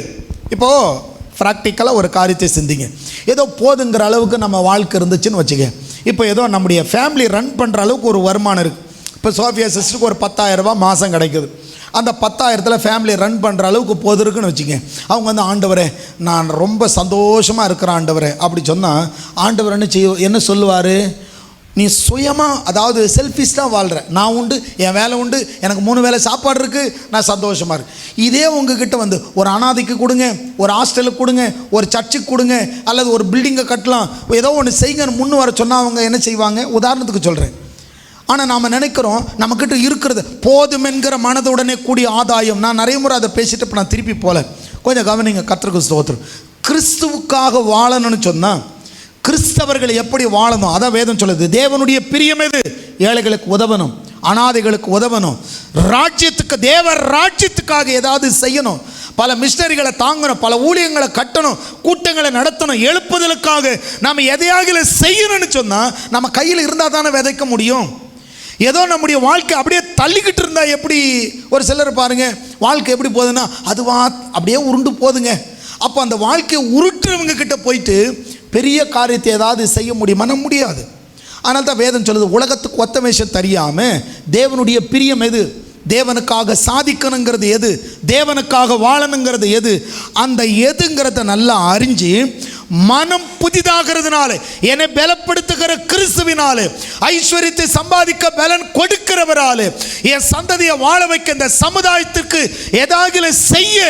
இப்போது ப்ராக்டிக்கலாக ஒரு காரியத்தை சிந்திங்க. ஏதோ போதுங்கிற அளவுக்கு நம்ம வாழ்க்கை இருந்துச்சுன்னு வச்சுக்க. இப்போ ஏதோ நம்முடைய ஃபேமிலி ரன் பண்ணுற அளவுக்கு ஒரு வருமானம் இருக்குது. இப்போ சோஃபியா சிஸ்டருக்கு ஒரு 10,000 ரூபா மாதம் கிடைக்குது. அந்த 10,000த்தில் ஃபேமிலி ரன் பண்ணுற அளவுக்கு போது இருக்குன்னு வச்சுக்க. அவங்க ஆண்டவரே நான் ரொம்ப சந்தோஷமாக இருக்கிறேன் ஆண்டவரே அப்படி சொன்னால், ஆண்டவர் என்ன சொல்லுவார்? நீ சுயமாக, அதாவது செல்ஃபிஷ்டாக வாழ்கிற, நான் உண்டு, என் வேலை உண்டு, எனக்கு 3 வேளை சாப்பாடு இருக்குது, நான் சந்தோஷமாக இருக்கு. இதே உங்ககிட்ட ஒரு அனாதைக்கு கொடுங்க, ஒரு ஹாஸ்டலுக்கு கொடுங்க, ஒரு சர்ச்சுக்கு கொடுங்க, அல்லது ஒரு பில்டிங்கை கட்டலாம், ஏதோ ஒன்று செய்யுங்கன்னு முன்னு வர சொன்னால் அவங்க என்ன செய்வாங்க? உதாரணத்துக்கு சொல்கிறேன். ஆனால் நாம் நினைக்கிறோம் நம்மக்கிட்ட இருக்கிறது போதும் என்கிற மனதுடனே கூடிய ஆதாயம். நான் நிறைய முறை அதை பேசிட்டு இப்போ நான் திருப்பி போல. கொஞ்சம் கவனிங்க. கர்த்தருக்கு ஸ்தோத்திரம். கிறிஸ்துவுக்காக வாழணும்னு சொன்னால் கிறிஸ்தவர்கள் எப்படி வாழணும் அதான் வேதம் சொல்லுது. தேவனுடைய பிரியம் எது? ஏழைகளுக்கு உதவணும், அனாதைகளுக்கு உதவணும், ராஜ்யத்துக்கு, தேவ ராஜ்யத்துக்காக ஏதாவது செய்யணும், பல மிஷனரிகளை தாங்கணும், பல ஊழியங்களை கட்டணும், கூட்டங்களை நடத்தணும், எழுப்புதலுக்காக நாம் எதையாக செய்யணும்னு சொன்னால் நம்ம கையில் இருந்தால் தானே விதைக்க முடியும். ஏதோ நம்முடைய வாழ்க்கை அப்படியே தள்ளிக்கிட்டு இருந்தால் எப்படி? ஒரு சிலர் பாருங்கள், வாழ்க்கை எப்படி போகுதுன்னா அதுவா அப்படியே உருண்டு போகுதுங்க. அப்போ அந்த வாழ்க்கையை உருட்டுறவங்க கிட்ட போயிட்டு பெரிய காரியத்தை ஏதாவது செய்ய முடியுமா? முடியாது. ஆனால் தான் வேதம் சொல்லுது, உலகத்துக்கு ஒத்த வேஷம் தெரியாமல் தேவனுடைய பிரியம் எது, தேவனுக்காக சாதிக்கணுங்கிறது எது, தேவனுக்காக வாழணுங்கிறது எது, அந்த எதுங்கிறத நல்லா அறிஞ்சு மனம் புதிதாகிறதுனால, என்னை பலப்படுத்துகிற கிறிஸ்துவினாலே, ஐஸ்வர்யத்தை சம்பாதிக்க பலன் கொடுக்கிறவராலே, என் சந்ததியை வாழ வைக்க இந்த சமுதாயத்திற்கு ஏதாவது செய்ய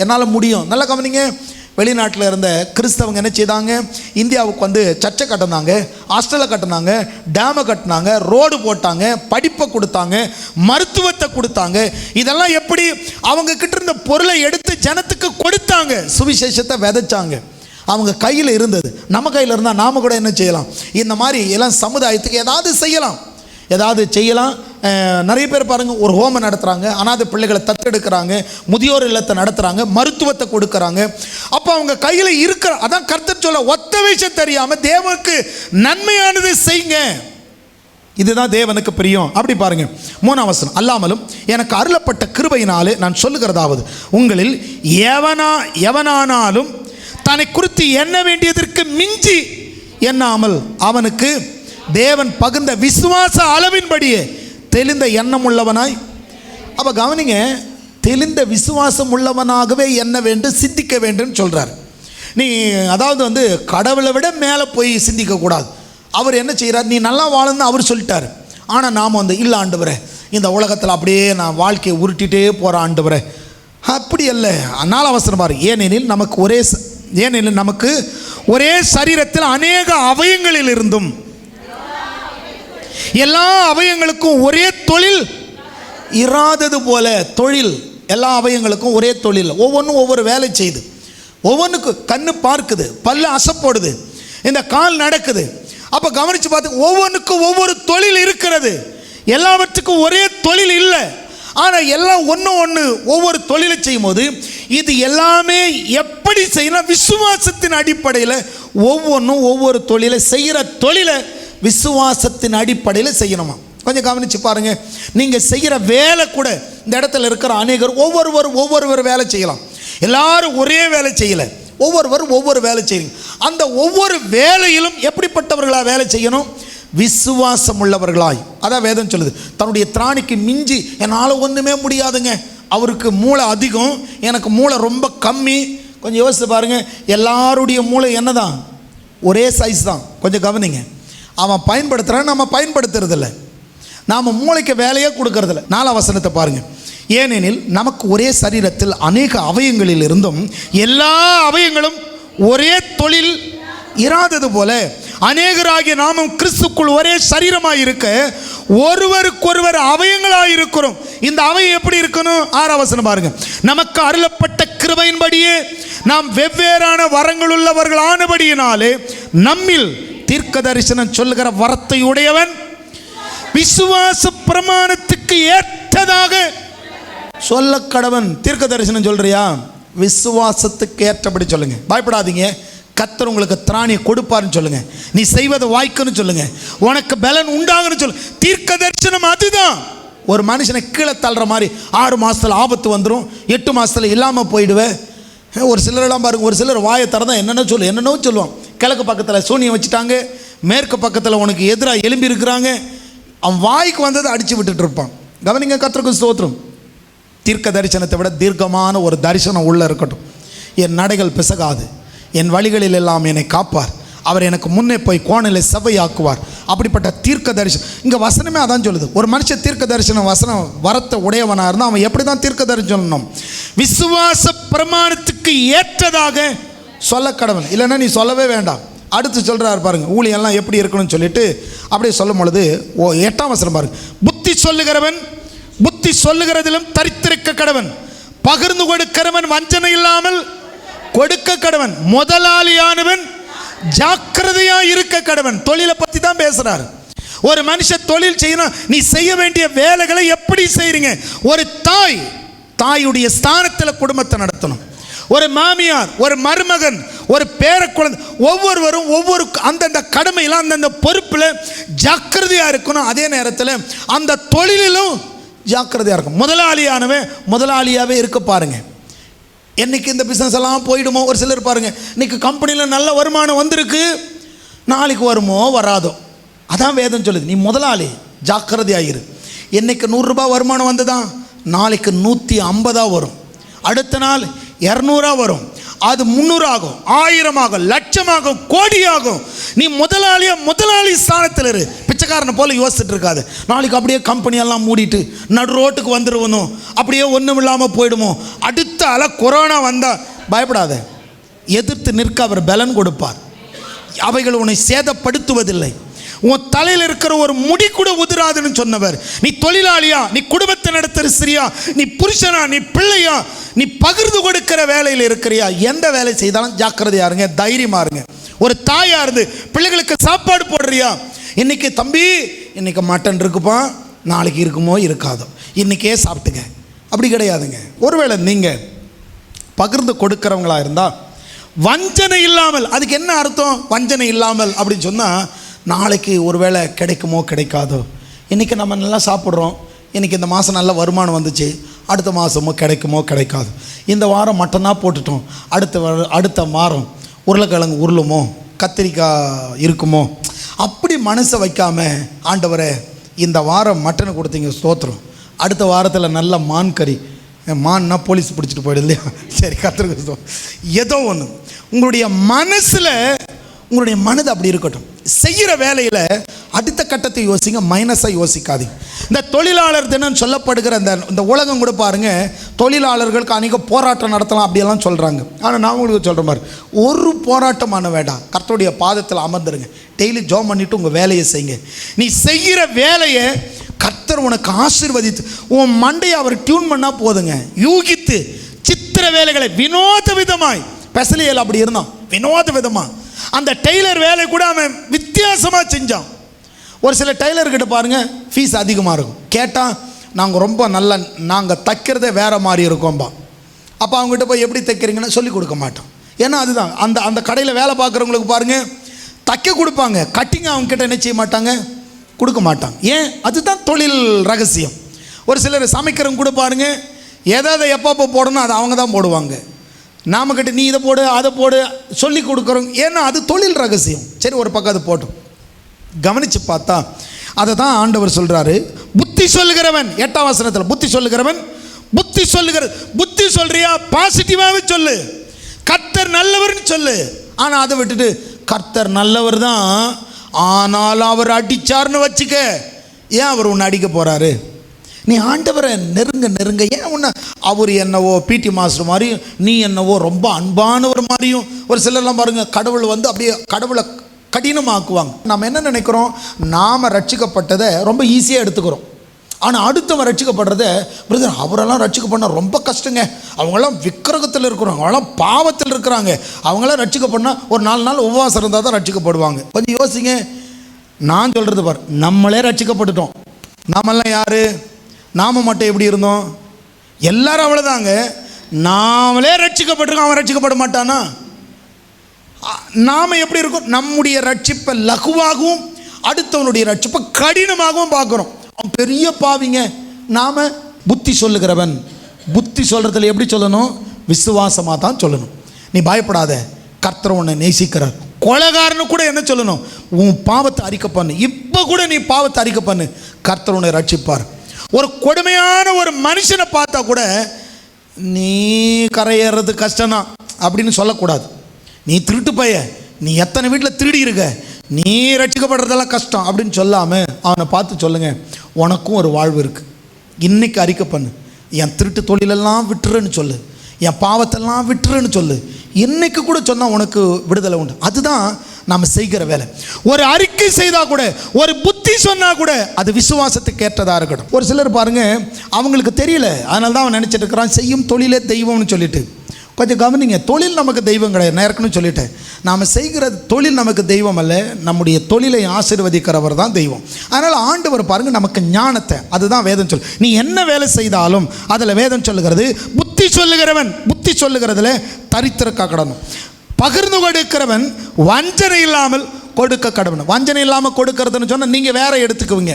என்னால் முடியும். நல்லா கவனிங்க. வெளிநாட்டில் இருந்த கிறிஸ்தவங்க என்ன செய்தாங்க? இந்தியாவுக்கு வந்து சர்ச்சை கட்டினாங்க, ஹாஸ்டலை கட்டினாங்க, டேமை கட்டினாங்க, ரோடு போட்டாங்க, படிப்பை கொடுத்தாங்க, மருத்துவத்தை கொடுத்தாங்க. இதெல்லாம் எப்படி? அவங்க கிட்ட இருந்த பொருளை எடுத்து ஜனத்துக்கு கொடுத்தாங்க, சுவிசேஷத்தை விதைச்சாங்க. அவங்க கையில் இருந்தது. நம்ம கையில் இருந்தால் நாம் கூட என்ன செய்யலாம்? இந்த மாதிரி எல்லாம் சமுதாயத்துக்கு ஏதாவது செய்யலாம், ஏதாவது செய்யலாம். நிறைய பேர் பாருங்கள், ஒரு ஹோமம் நடத்துகிறாங்க, அனாதை பிள்ளைகளை தத்தெடுக்கிறாங்க, முதியோர் இல்லத்தை நடத்துகிறாங்க, மருத்துவத்தை கொடுக்குறாங்க. அப்போ அவங்க கையில் இருக்கிற, அதான் கர்த்தர் சொல்ல, ஒத்த விஷயம் தெரியாமல் தேவனுக்கு நன்மையானது செய்யுங்க, இதுதான் தேவனுக்கு பிரியம். அப்படி பாருங்க 3ஆம் வசனம். அல்லாமலும் எனக்கு அருளப்பட்ட கிருபையினாலே நான் சொல்லுகிறதாவது, உங்களில் எவனானாலும் தன்னை குறித்து எண்ண வேண்டியதற்கு மிஞ்சி எண்ணாமல் அவனுக்கு தேவன் பகிர்ந்த விசுவாச அளவின்படியே தெளிந்த எண்ணம் உள்ளவனாய். அப்போ கவனிங்க, தெளிந்த விசுவாசம் உள்ளவனாகவே எண்ண வேண்டும், சிந்திக்க வேண்டும் சொல்கிறார். நீ அதாவது வந்து கடவுளை விட மேலே போய் சிந்திக்கக்கூடாது. அவர் என்ன செய்கிறார்? நீ நல்லா வாழணும்னு அவர் சொல்லிட்டார். ஆனால் நாம் வந்து இல்லை ஆண்டவரே, இந்த உலகத்தில் அப்படியே நான் வாழ்க்கையை உருட்டிகிட்டே போகிற ஆண்டவரே, அப்படி அல்ல. அதனால் அவசரம் பாரு. ஏனெனில் நமக்கு ஒரே சரீரத்தில் அநேக அவயங்களில் இருந்தும் எல்லா அவயங்களுக்கும் ஒரே தொழில் இராதது போல, தொழில் எல்லா அவயங்களுக்கும் ஒரே தொழில், ஒவ்வொன்றும் ஒவ்வொரு வேலை செய்யுது. ஒவ்வொன்றுக்கு கண்ணு பார்க்குது, பல்லு அசைப்படுது, இந்த கால் நடக்குது. அப்போ கவனித்து பார்த்து, ஒவ்வொன்றுக்கும் ஒவ்வொரு தொழில் இருக்கிறது. எல்லாவற்றுக்கும் ஒரே தொழில் இல்லை. ஆனால் எல்லாம் ஒன்று ஒவ்வொரு தொழிலை செய்யும் போது இது எல்லாமே எப்படி செய்யணும்? விசுவாசத்தின் அடிப்படையில் ஒவ்வொன்றும் ஒவ்வொரு தொழிலை செய்கிற தொழிலை விசுவாசத்தின் அடிப்படையில் செய்யணுமா? கொஞ்சம் கவனித்து பாருங்கள். நீங்கள் செய்கிற வேலை கூட, இந்த இடத்துல இருக்கிற அநேகர் ஒவ்வொரு வேலை செய்யலாம். எல்லாரும் ஒரே வேலை செய்யலை, ஒவ்வொருவரும் ஒவ்வொரு வேலை செய்யணும். அந்த ஒவ்வொரு வேலையிலும் எப்படிப்பட்டவர்களாக வேலை செய்யணும்? விசுவாசம் உள்ளவர்களாய். அதான் வேதம் சொல்லுது, தன்னுடைய திராணிக்கு மிஞ்சி என்னால் ஒன்றுமே முடியாதுங்க, அவருக்கு மூளை அதிகம், எனக்கு மூளை ரொம்ப கம்மி. கொஞ்சம் யோசித்து பாருங்கள், எல்லாருடைய மூளை என்ன தான்? ஒரே சைஸ் தான். கொஞ்சம் கவனிங்க. அவன் பயன்படுத்துகிறான், நம்ம பயன்படுத்துறதில்ல, நாம் மூளைக்கு வேலையே கொடுக்கறதில்ல. 4ஆம் வசனத்தை பாருங்கள். ஏனெனில் நமக்கு ஒரே சரீரத்தில் அநேக அவயங்களில் இருந்தும் எல்லா அவயங்களும் ஒரே தொழில் இராதது போல, அநேகராகிய நாமும் கிறிஸ்துக்குள் ஒரே சரீரமாக இருக்க ஒருவருக்கொருவர் அவயங்களாக இருக்கிறோம். இந்த அவயம் எப்படி இருக்கணும்? 6ஆம் வசனம் பாருங்க. நமக்கு அருளப்பட்ட கிருபையின்படியே நாம் வெவ்வேறான வரங்கள் உள்ளவர்கள் ஆனபடியினாலே நம்மில் தீர்க்க தரிசனம் சொல்லுகிற வரத்தை உடையவன் விசுவாச பிரமாணத்துக்கு ஏற்றதாக சொல்ல கடவன். தீர்க்க தரிசனம் சொல்றியா? விசுவாசத்துக்கு ஏற்றபடி சொல்லுங்க. பயப்படாதீங்க, கர்த்தர் உங்களுக்கு திராணியை கொடுப்பாருன்னு சொல்லுங்க. நீ செய்வதை வாய்க்குன்னு சொல்லுங்க, உனக்கு பலன் உண்டாகுன்னு சொல்லு. தீர்க்க தரிசனம் அதுதான். ஒரு மனுஷனை கீழே தள்ளுற மாதிரி 6 மாதத்தில் ஆபத்து வந்துடும், 8 மாதத்தில் இல்லாமல் போயிடுவேன். ஒரு சிலரெல்லாம் பாருங்க, ஒரு சிலர் வாயை திறந்தா என்னென்னோ சொல்லுவான். கிழக்கு பக்கத்தில் சூனியம் வச்சுட்டாங்க, மேற்கு பக்கத்தில் உனக்கு எதிராக எலும்பி இருக்கிறாங்க. அவன் வாய்க்கு வந்ததை அடித்து விட்டுட்டு இருப்பான். கவனிங்க, கர்த்தருக்கு ஸ்தோத்திரம். தீர்க்க தரிசனத்தை விட தீர்க்கமான ஒரு தரிசனம் உள்ளே இருக்கட்டும். என் நடைகள் பிசகாது, என் வழிகளில் எல்லாம் என்னை காப்பார், அவர் எனக்கு முன்னே போய் கோணிலை செவ்வையாக்குவார். அப்படிப்பட்ட தீர்க்க தரிசனம் இங்கே வசனமே அதான் சொல்லுது. ஒரு மனுஷன் தீர்க்க தரிசனம் வசனம் வரத்தை உடையவனாக இருந்தால் அவன் எப்படி தான் தீர்க்க தரிசனம்? விசுவாச பிரமாணத்துக்கு ஏற்றதாக சொல்ல கடவுள். இல்லைன்னா நீ சொல்லவே வேண்டாம். அடுத்து சொல்கிறார் பாருங்க, ஊழியெல்லாம் எப்படி இருக்கணும்னு சொல்லிட்டு அப்படியே சொல்லும் பொழுது 8ஆம் வசனம் பாருங்க. புத்தி சொல்லுகிறவன் புத்தி சொல்லுகிறதிலும் தரித்திருக்க கடவன், பகிர்ந்து கொடுக்கிறவன் வஞ்சனை இல்லாமல் கொடுக்க கடவன், முதலாளியானவன் ஜாக்கிரதையா இருக்க கடவன். தொழிலை பற்றி தான் பேசுறாரு. ஒரு மனுஷன் தொழில் செய்யணும், நீ செய்ய வேண்டிய வேலைகளை எப்படி செய்றீங்க? ஒரு தாயுடைய ஸ்தானத்தில் குடும்பத்தை நடத்தணும். ஒரு மாமியார், ஒரு மருமகன், ஒரு பேர குழந்தை, ஒவ்வொருவரும் ஒவ்வொரு அந்தந்த கடமையில் அந்தந்த பொறுப்பில் ஜாக்கிரதையாக இருக்கணும். அதே நேரத்தில் அந்த தொழிலிலும் ஜாக்கிரதையாக இருக்கும். முதலாளியானவன் முதலாளியாகவே இருக்க பாருங்க. என்னைக்கு இந்த பிஸ்னஸ் எல்லாம் போயிடுமோ? ஒரு சிலர் பாருங்கள், இன்றைக்கி கம்பெனியில் நல்ல வருமானம் வந்திருக்கு, நாளைக்கு வருமோ வராதோ. அதான் வேதம் சொல்லுது, நீ முதலாளி ஜாக்கிரதையாகிரு. என்னைக்கு 100 ரூபாய் வருமானம் வந்ததான், நாளைக்கு 150 வரும், அடுத்த நாள் 200 வரும். அது 300 ஆகும், 1000 ஆகும், லட்சமாகும், கோடியாகும். நீ முதலாளி ஸ்தானத்தில் இரு. பிச்சைக்காரனை போல யோசிச்சுட்டு இருக்காது. நாளைக்கு அப்படியே கம்பெனியெல்லாம் மூடிட்டு நடு ரோட்டுக்கு வந்துடுவனும், அப்படியே ஒன்றும் இல்லாமல் போயிடுமோ, அடுத்த அலை கொரோனா வந்தால் பயப்படாத, எதிர்த்து நிற்க அவர் பலன் கொடுப்பார். அவைகள் உன்னை சேதப்படுத்துவதில்லை. உன் தலையில் இருக்கிற ஒரு முடி கூட உதிராதுன்னு சொன்னவர். நீ தொழிலாளியா, நீ குடும்பத்தை நடத்துகிற ஸ்திரியா, நீ புருஷனா, நீ பிள்ளையா, நீ பகிர்ந்து கொடுக்கிற வேலையில் இருக்கிறியா, எந்த வேலை செய்தாலும் ஜாக்கிரதையா இருங்க, தைரியமா இருங்க. ஒரு தாயா இருந்து பிள்ளைகளுக்கு சாப்பாடு போடுறியா, இன்னைக்கு தம்பி இன்னைக்கு மட்டன் இருக்குப்பா, நாளைக்கு இருக்குமோ இருக்காதோ, இன்னைக்கே சாப்பிட்டுங்க, அப்படி கிடையாதுங்க. ஒருவேளை நீங்கள் பகிர்ந்து கொடுக்கிறவங்களா இருந்தால் வஞ்சனை இல்லாமல், அதுக்கு என்ன அர்த்தம் வஞ்சனை இல்லாமல் அப்படின்னு சொன்னால், நாளைக்கு ஒருவேளை கிடைக்குமோ கிடைக்காதோ, இன்றைக்கி நம்ம நல்லா சாப்பிட்றோம், இன்றைக்கி இந்த மாதம் நல்ல வருமானம் வந்துச்சு, அடுத்த மாதமோ கிடைக்குமோ கிடைக்காது, இந்த வாரம் மட்டனாக போட்டுட்டோம், அடுத்த வாரம் உருளைக்கிழங்கு உருளுமோ, கத்திரிக்காய் இருக்குமோ, அப்படி மனசை வைக்காமல், ஆண்டவரே இந்த வாரம் மட்டனை கொடுத்தீங்க ஸ்தோத்திரம், அடுத்த வாரத்தில் நல்ல மான் கறி, மான்னா போலீஸ் பிடிச்சிட்டு போயிடு இல்லையா, சரி கத்திரிக்காய், ஏதோ ஒன்று உங்களுடைய மனசில், உங்களுடைய மனது அப்படி இருக்கட்டும். செய்கிற வேலையில் அடுத்த கட்டத்தை யோசிங்க, மைனஸாக யோசிக்காதீங்க. இந்த தொழிலாளர் தினம் சொல்லப்படுகிற இந்த உலகம் கூட பாருங்க, தொழிலாளர்களுக்கு அநேக போராட்டம் நடத்தலாம் அப்படியெல்லாம் சொல்கிறாங்க. ஆனால் நான் உங்களுக்கு சொல்கிற மாதிரி ஒரு போராட்டமான வேண்டாம், கர்த்தருடைய பாதத்தில் அமர்ந்துருங்க, டெய்லி ஜாப் பண்ணிவிட்டு உங்கள் வேலையை செய்யுங்க. நீ செய்கிற வேலையை கர்த்தர் உனக்கு ஆசீர்வதித்து உன் மண்டையை அவர் டியூன் பண்ணால் போதுங்க. யூகித்து சித்திர வேலைகளை வினோத விதமாய், பெசலியல் அப்படி இருந்தான், வினோத விதமாக அந்த டெய்லர் வேலை கூட அவன் வித்தியாசமாக செஞ்சான். ஒரு சில டெய்லர்கிட்ட பாருங்கள் ஃபீஸ் அதிகமாக இருக்கும், கேட்டால் நாங்கள் ரொம்ப நல்ல, நாங்கள் தைக்கிறதே வேறு மாதிரி இருக்கோம்பா. அப்போ அவங்ககிட்ட போய் எப்படி தைக்கிறீங்கன்னு சொல்லி கொடுக்க மாட்டோம். ஏன்னா அதுதான் அந்த கடையில் வேலை பார்க்குறவங்களுக்கு பாருங்கள் தைக்க கொடுப்பாங்க, கட்டிங்க அவங்ககிட்ட என்ன செய்ய மாட்டாங்க, கொடுக்க மாட்டாங்க. ஏன்? அதுதான் தொழில் ரகசியம். ஒரு சிலர் சமைக்கிறவங்க கூட பாருங்கள் ஏதாவது எப்பப்போ போடணும் அதை அவங்க தான் போடுவாங்க, நாம கிட்ட நீ இதை போடு அதை போடு சொல்லி கொடுக்குறோம். ஏன்னா அது தொழில் ரகசியம். சரி, ஒரு பக்கம் அது போட்டோம். கவனித்து பார்த்தா அதை தான் ஆண்டவர் சொல்கிறாரு, புத்தி சொல்லுகிறவன், 8ஆம் வசனத்தில் புத்தி சொல்லுகிறவன், புத்தி சொல்றியா பாசிட்டிவாகவே சொல்லு, கர்த்தர் நல்லவர்னு சொல்லு. ஆனால் அதை விட்டுட்டு கர்த்தர் நல்லவர் தான், ஆனால் அவர் அடிச்சார்னு வச்சுக்க, ஏன் அவர் உன்னை அடிக்க போகிறாரு? நீ ஆண்டவரை நெருங்க, ஏன் உன்னை அவர் என்னவோ பிடி மாஸ்டர் மாதிரியும் நீ என்னவோ ரொம்ப அன்பானவர் மாதிரியும். ஒரு சிலர்லாம் பாருங்கள் கடவுள் வந்து அப்படியே கடவுளை கடினமாக்குவாங்க. நம்ம என்ன நினைக்கிறோம், நாம் ரட்சிக்கப்பட்டதை ரொம்ப ஈஸியாக எடுத்துக்கிறோம். ஆனால் அடுத்தவன் ரட்சிக்கப்படுறதை, பிரதர் அவரெல்லாம் ரட்சிக்கப்படனா ரொம்ப கஷ்டங்க, அவங்களாம் விக்கிரகத்தில் இருக்கிறாங்க, அவங்களாம் பாவத்தில் இருக்கிறாங்க, அவங்களாம் ரட்சிக்கப்படனா ஒரு 4 நாள் உபவாசம் இருந்தால் தான் ரட்சிக்கப்படுவாங்க. கொஞ்சம் யோசிங்க. நான் சொல்கிறது பார், நம்மளே ரட்சிக்கப்பட்டுட்டோம். நாமெல்லாம் யார்? நாம் மட்டும் எப்படி இருந்தோம்? எல்லாரும் அவ்வளோதாங்க. நாமளே ரட்சிக்கப்பட்டிருக்கோம், அவன் ரட்சிக்கப்பட மாட்டானா? நாம் எப்படி இருக்கோம்? நம்முடைய ரட்சிப்பை லகுவாகவும் அடுத்தவனுடைய ரட்சிப்பை கடினமாகவும் பார்க்குறோம். அவன் பெரிய பாவிங்க. நாம் புத்தி சொல்லுகிறவன். புத்தி சொல்கிறதுல எப்படி சொல்லணும்? விசுவாசமாக தான் சொல்லணும். நீ பயப்படாத, கர்த்தர் உன்னை நேசிக்கிறார். கொலைகாரனு கூட என்ன சொல்லணும்? உன் பாவத்தை அறிக்கை பண்ணு, இப்போ கூட நீ பாவத்தை அறிக்கை பண்ணு, கர்த்தர் உன்னை ரட்சிப்பார். ஒரு கொடுமையான ஒரு மனுஷனை பார்த்தா கூட நீ கரையேறது கஷ்டம்தான் அப்படின்னு சொல்லக்கூடாது. நீ திருட்டு பைய, நீ எத்தனை வீட்டில் திருடி இருக்க, நீ ரட்சிக்கப்படுறதெல்லாம் கஷ்டம் அப்படின்னு சொல்லாமல் அவனை பார்த்து சொல்லுங்க, உனக்கும் ஒரு வாழ்வு இருக்குது, இன்னைக்கு அறிக்கை பண்ணு, என் திருட்டு தொழிலெல்லாம் விட்டுருன்னு சொல்லு, என் பாவத்தெல்லாம் விட்டுருன்னு சொல்லு. இன்னைக்கு கூட சொன்னால் உனக்கு விடுதலை உண்டு. அதுதான் நாம் செய்கிற வேலை. ஒரு அறிக்கை செய்தால் கூட, ஒரு புத்தி சொன்னால் கூட அது விசுவாசத்துக்கு ஏற்றதாக இருக்கட்டும். ஒரு சிலர் பாருங்கள் அவங்களுக்கு தெரியல, அதனால தான் அவன் நினச்சிட்டு இருக்கிறான் செய்யும் தொழிலே தெய்வம்னு சொல்லிட்டு. கொஞ்சம் கவனிங்க, தொழில் நமக்கு தெய்வம் கிடையாது. நான் ஏற்கனவே சொல்லிட்டேன், நாம் செய்கிற தொழில் நமக்கு தெய்வம் அல்ல, நம்முடைய தொழிலை ஆசீர்வதிக்கிறவர் தான் தெய்வம். அதனால் ஆண்டவர் பாருங்கள் நமக்கு ஞானத்தை, அதுதான் வேதம் சொல். நீ என்ன வேலை செய்தாலும் அதில் வேதம் சொல்லுகிறது, புத்தி சொல்லுகிறவன் புத்தி சொல்லுகிறதுல தரித்திருக்க கடனும், பகிர்ந்து கொடுக்கிறவன் வஞ்சனை இல்லாமல் கொடுக்க கடவுள். வஞ்சனை இல்லாமல் கொடுக்கறதுன்னு சொன்னால் நீங்கள் வேற எடுத்துக்குவீங்க.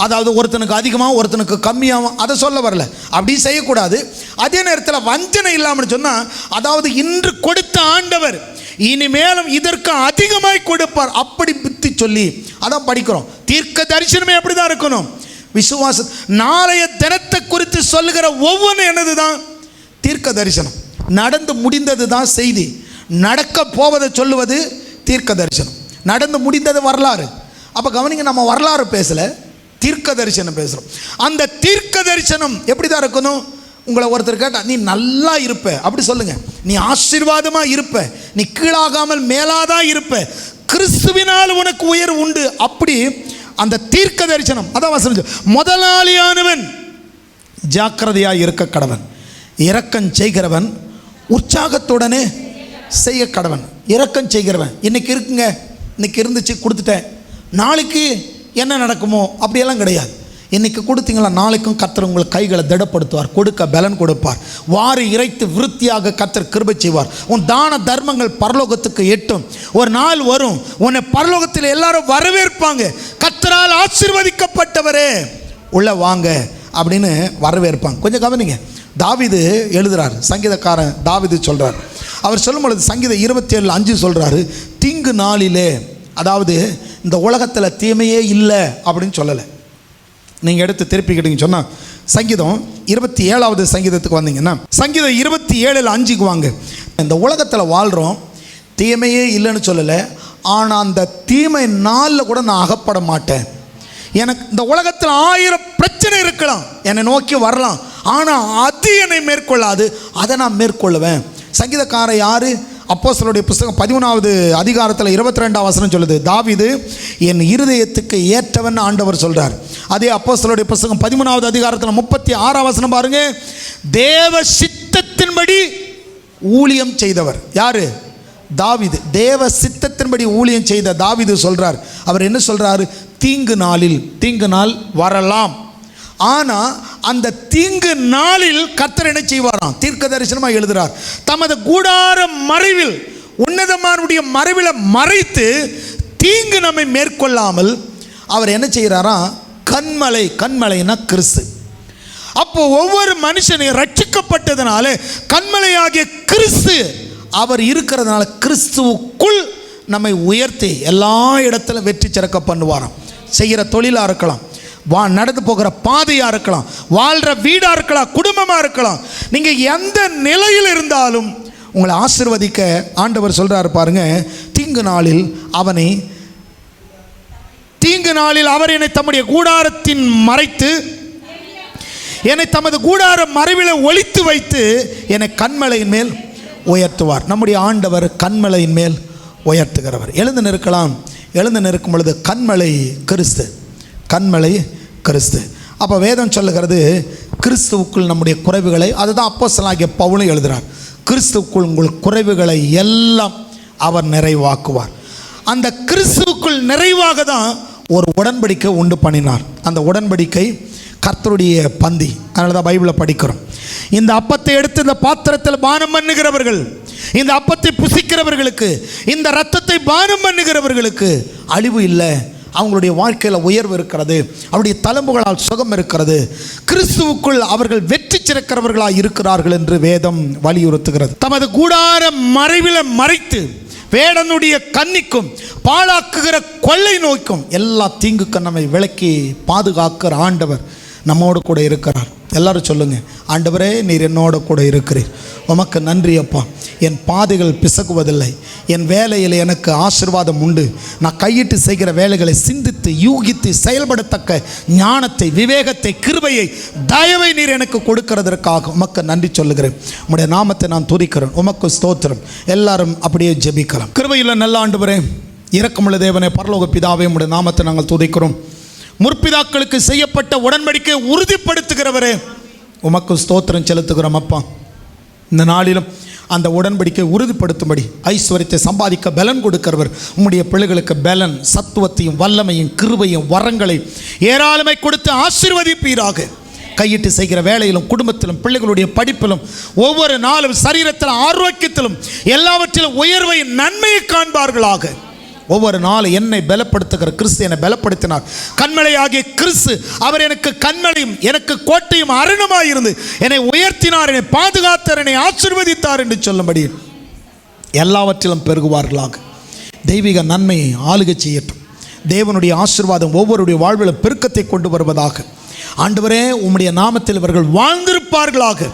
அதாவது ஒருத்தனுக்கு அதிகமாக ஒருத்தனுக்கு கம்மியாகவும் அதை சொல்ல வரல, அப்படி செய்யக்கூடாது. அதே நேரத்தில் வஞ்சனை இல்லாமல் சொன்னால், அதாவது இன்று கொடுத்த ஆண்டவர் இனிமேலும் இதற்கு அதிகமாய் கொடுப்பார், அப்படி புத்தி சொல்லி அதான் படிக்கிறோம். தீர்க்க தரிசனமே அப்படி தான் இருக்கணும். விசுவாச நாளைய தினத்தை குறித்து சொல்லுகிற ஒவ்வொன்றும் என்னது தான்? தீர்க்க தரிசனம். நடந்து முடிந்தது தான் செய்தி. நடக்க போவதை சொல்லுவது தீர்க்க தரிசனம். நடந்து முடிந்தது வரலாறு. அப்போ கவனிங்க, நம்ம வரலாறு பேசலை, தீர்க்க தரிசனம் பேசுகிறோம். அந்த தீர்க்க தரிசனம் எப்படி தான் இருக்கணும்? உங்களை ஒருத்தர் கேட்டால் நீ நல்லா இருப்ப அப்படி சொல்லுங்கள். நீ ஆசீர்வாதமாக இருப்ப, நீ கீழாகாமல் மேலாதான் இருப்ப, கிறிஸ்துவினால் உனக்கு உயர்வு உண்டு. அப்படி அந்த தீர்க்க தரிசனம். அதான் வசனம், முதலாளியானவன் ஜாக்கிரதையாக இருக்க கடவன், இரக்கம் செய்கிறவன் உற்சாகத்துடனே செய்ய கடவன். இரக்கம் செய்கிறவன். இன்றைக்கி இருக்குங்க, இன்றைக்கி இருந்துச்சு கொடுத்துட்டேன், நாளைக்கு என்ன நடக்குமோ அப்படியெல்லாம் கிடையாது. இன்றைக்கி கொடுத்தீங்களா நாளைக்கும் கர்த்தர் உங்கள் கைகளை திடப்படுத்துவார், கொடுக்க பலன் கொடுப்பார். வாரி இறைத்து விருத்தியாக கர்த்தர் கிருபை செய்வார். உன் தான தர்மங்கள் பரலோகத்துக்கு எட்டும். ஒரு நாள் வரும், உன்னை பரலோகத்தில் எல்லாரும் வரவேற்பாங்க. கர்த்தரால் ஆசீர்வதிக்கப்பட்டவரே உள்ள வாங்க அப்படின்னு வரவேற்பாங்க. கொஞ்சம் கவனிங்க, தாவீது எழுதுகிறார், சங்கீதக்காரன் தாவீது சொல்கிறார். அவர் சொல்லும் பொழுது சங்கீதம் 27:5 சொல்கிறாரு, தீங்கு நாளிலே, அதாவது இந்த உலகத்தில் தீமையே இல்லை அப்படின்னு சொல்லலை. நீங்கள் எடுத்து திருப்பிக்கிட்டீங்க சொன்னால் சங்கீதம் 27வது சங்கீதத்துக்கு வந்தீங்கன்னா சங்கீதம் 27:5 வாங்க. இந்த உலகத்தில் வாழ்கிறோம், தீமையே இல்லைன்னு சொல்லலை. ஆனால் அந்த தீமை நாளில் கூட நான் அகப்பட மாட்டேன். எனக்கு இந்த உலகத்தில் 1000 பிரச்சனை இருக்கலாம், என்னை நோக்கி வரலாம், ஆனால் அது என்னை மேற்கொள்ளாது, அதை நான் மேற்கொள்ளுவேன். சங்கீதக்காரர் யார்? அப்போஸ்தலருடைய புத்தகம் 13வது அதிகாரத்தில் 22ஆம் வசனம் சொல்லுது, தாவீது என் இருதயத்துக்கு ஏற்றவன் ஆண்டவர் சொல்கிறார். அதே அப்போஸ்தலருடைய புத்தகம் 13வது அதிகாரத்தில் 36ஆம் வசனம் பாருங்க, தேவ சித்தத்தின்படி ஊழியம் செய்தவர் யாரு? தாவீது. தேவ சித்தத்தின்படி ஊழியம் செய்த தாவீது சொல்கிறார். அவர் என்ன சொல்கிறாரு? தீங்கு நாளில், தீங்கு நாள் வரலாம், ஆனால் அந்த தீங்கு நாளில் கர்த்தர் என்ன செய்வாராம்? தீர்க்க தரிசனமாக எழுதுகிறார். தமது கூடார மறைவில், உன்னதமானுடைய மறைவில் மறைத்து தீங்கு நம்மை மேற்கொள்ளாமல் அவர் என்ன செய்கிறாராம்? கண்மலை, கண்மலைன்னா கிறிஸ்து. அப்போ ஒவ்வொரு மனுஷனையும் ரட்சிக்கப்பட்டதுனால கண்மலையாகிய கிறிஸ்து அவர் இருக்கிறதுனால கிறிஸ்துவுக்குள் நம்மை உயர்த்தி எல்லா இடத்துல வெற்றி சிறக்க பண்ணுவாராம். செய்கிற தொழிலாக இருக்கலாம், நடந்து போகிற பாதையாக இருக்கலாம், வாழ்கிற வீடாக இருக்கலாம், குடும்பமாக இருக்கலாம், நீங்கள் எந்த நிலையில் இருந்தாலும் உங்களை ஆசீர்வதிக்க ஆண்டவர் சொல்கிறார் பாருங்க. தீங்கு நாளில் அவர் என்னை தம்முடைய கூடாரத்தின் மறைத்து, என்னை தமது கூடார மறைவில் ஒளித்து வைத்து என்னை கண்மலையின் மேல் உயர்த்துவார். நம்முடைய ஆண்டவர் கண்மலையின் மேல் உயர்த்துகிறவர். எழுந்து நிற்கலாம். எழுந்து நிற்கும் பொழுது கண்மலை கிறிஸ்து, கண்மலை கிறிஸ்து. அப்போ வேதம் சொல்லுகிறது கிறிஸ்துவுக்குள் நம்முடைய குறைவுகளை, அதுதான் அப்போஸ்தலனாகிய பவுலும் எழுதுகிறார், கிறிஸ்துவுக்குள் உங்கள் குறைவுகளை எல்லாம் அவர் நிறைவாக்குவார். அந்த கிறிஸ்துவுக்குள் நிறைவாக தான் ஒரு உடன்படிக்கை உண்டு பண்ணினார். அந்த உடன்படிக்கை கர்த்தருடைய பந்தி. அதனால தான் பைபிளை படிக்கிறோம். இந்த அப்பத்தை எடுத்து இந்த பாத்திரத்தில் பானம் பண்ணுகிறவர்கள், இந்த அப்பத்தை புசிக்கிறவர்களுக்கு, இந்த இரத்தத்தை பானம் பண்ணுகிறவர்களுக்கு அழிவு இல்லை, அவங்களுடைய வாழ்க்கையில் உயர்வு இருக்கிறது, அவருடைய தழும்புகளால் சுகம் இருக்கிறது, கிறிஸ்துவுக்குள் அவர்கள் வெற்றி சிறக்கிறவர்களாக இருக்கிறார்கள் என்று வேதம் வலியுறுத்துகிறது. தமது கூடார மறைவில் மறைத்து வேடனுடைய கண்ணிக்கும் பாழாக்குகிற கொள்ளை நோய்க்கும் எல்லா தீங்குக்கும் நம்மை விலக்கி பாதுகாக்கிற ஆண்டவர் நம்மோடு கூட இருக்கிறார். எல்லாரும் சொல்லுங்க, ஆண்டவரே நீர் என்னோட கூட இருக்கிறீர், உமக்கு நன்றி அப்பா. என் பாதைகள் பிசகுவதில்லை, என் வேலையில் எனக்கு ஆசீர்வாதம் உண்டு. நான் கையிட்டு செய்கிற வேலைகளை சிந்தித்து யூகித்து செயல்படத்தக்க ஞானத்தை, விவேகத்தை, கிருபையை, தயவை நீர் எனக்கு கொடுக்கிறதற்காக உமக்கு நன்றி சொல்லுகிறேன். உம்முடைய நாமத்தை நான் துதிக்கிறேன். உமக்கு ஸ்தோத்திரம். எல்லாரும் அப்படியே ஜெபிக்கலாம். கிருபையில் நல்ல ஆண்டவரே, இரக்கமுள்ள தேவனே, பரலோக பிதாவே, உம்முடைய நாமத்தை நாங்கள் துதிக்கிறோம். முற்பிதாக்களுக்கு செய்யப்பட்ட உடன்படிக்கை உறுதிப்படுத்துகிறவரே, உமக்கு ஸ்தோத்திரம் செலுத்துகிறோம் அப்பா. இந்த நாளிலும் அந்த உடன்படிக்கை உறுதிப்படுத்தும்படி ஐஸ்வர்யத்தை சம்பாதிக்க பலன் கொடுக்கிறவர் உம்முடைய பிள்ளைகளுக்கு பலன், சத்துவத்தையும் வல்லமையும் கிருபையும் வரங்களை ஏராளமை கொடுத்து ஆசீர்வதிப்பீராக. கையிட்டு செய்கிற வேலையிலும், குடும்பத்திலும், பிள்ளைகளுடைய படிப்பிலும், ஒவ்வொரு நாளும் சரீரத்திலும், ஆரோக்கியத்திலும், எல்லாவற்றிலும் உயர்வை, நன்மையை காண்பார்களாக. ஒவ்வொரு நாளும் என்னை பலப்படுத்துகிற கிறிஸ்து என்னை பலப்படுத்தினார். கண்மலையாகிய கிறிஸ்து அவர் எனக்கு கண்மலையும் எனக்கு கோட்டையும் அரணமாய் இருந்து என்னை உயர்த்தினார், என்னை பாதுகாத்தார், என்னை ஆசீர்வதித்தார் என்று சொல்லும்படி எல்லாவற்றிலும் பெருகுவார்களாக. தெய்வீக நன்மையை ஆளுகை செய்யட்டும். தேவனுடைய ஆசீர்வாதம் ஒவ்வொருடைய வாழ்வில் பெருக்கத்தை கொண்டு வருவதாக. ஆண்டவரே, உம்முடைய நாமத்தில் இவர்கள் வாழ்ந்திருப்பார்களாக.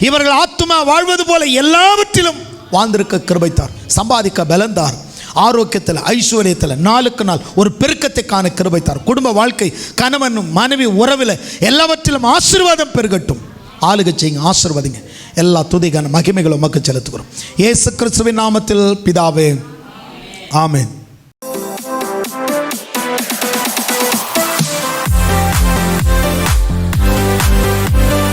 இவர்கள் ஆத்துமா வாழ்வது போல எல்லாவற்றிலும் வாழ்ந்திருக்க கிருபைத்தார், சம்பாதிக்க பலந்தார், ஆரோக்கியத்தில் ஐஸ்வர்யத்தில் நாளுக்கு நாள் ஒரு பெருக்கத்தை காண கிருபைத்தார். குடும்ப வாழ்க்கை, கணவன் மனைவி உறவில் எல்லாவற்றிலும் ஆசீர்வாதம் பெருகட்டும். ஆளுகை செய்யுங்க, ஆசீர்வதிங்க. எல்லா துதிக்கான மகிமைகளும் உமக்கு செலுத்துகிறோம். இயேசு கிறிஸ்துவின் நாமத்தில் பிதாவே, ஆமென்.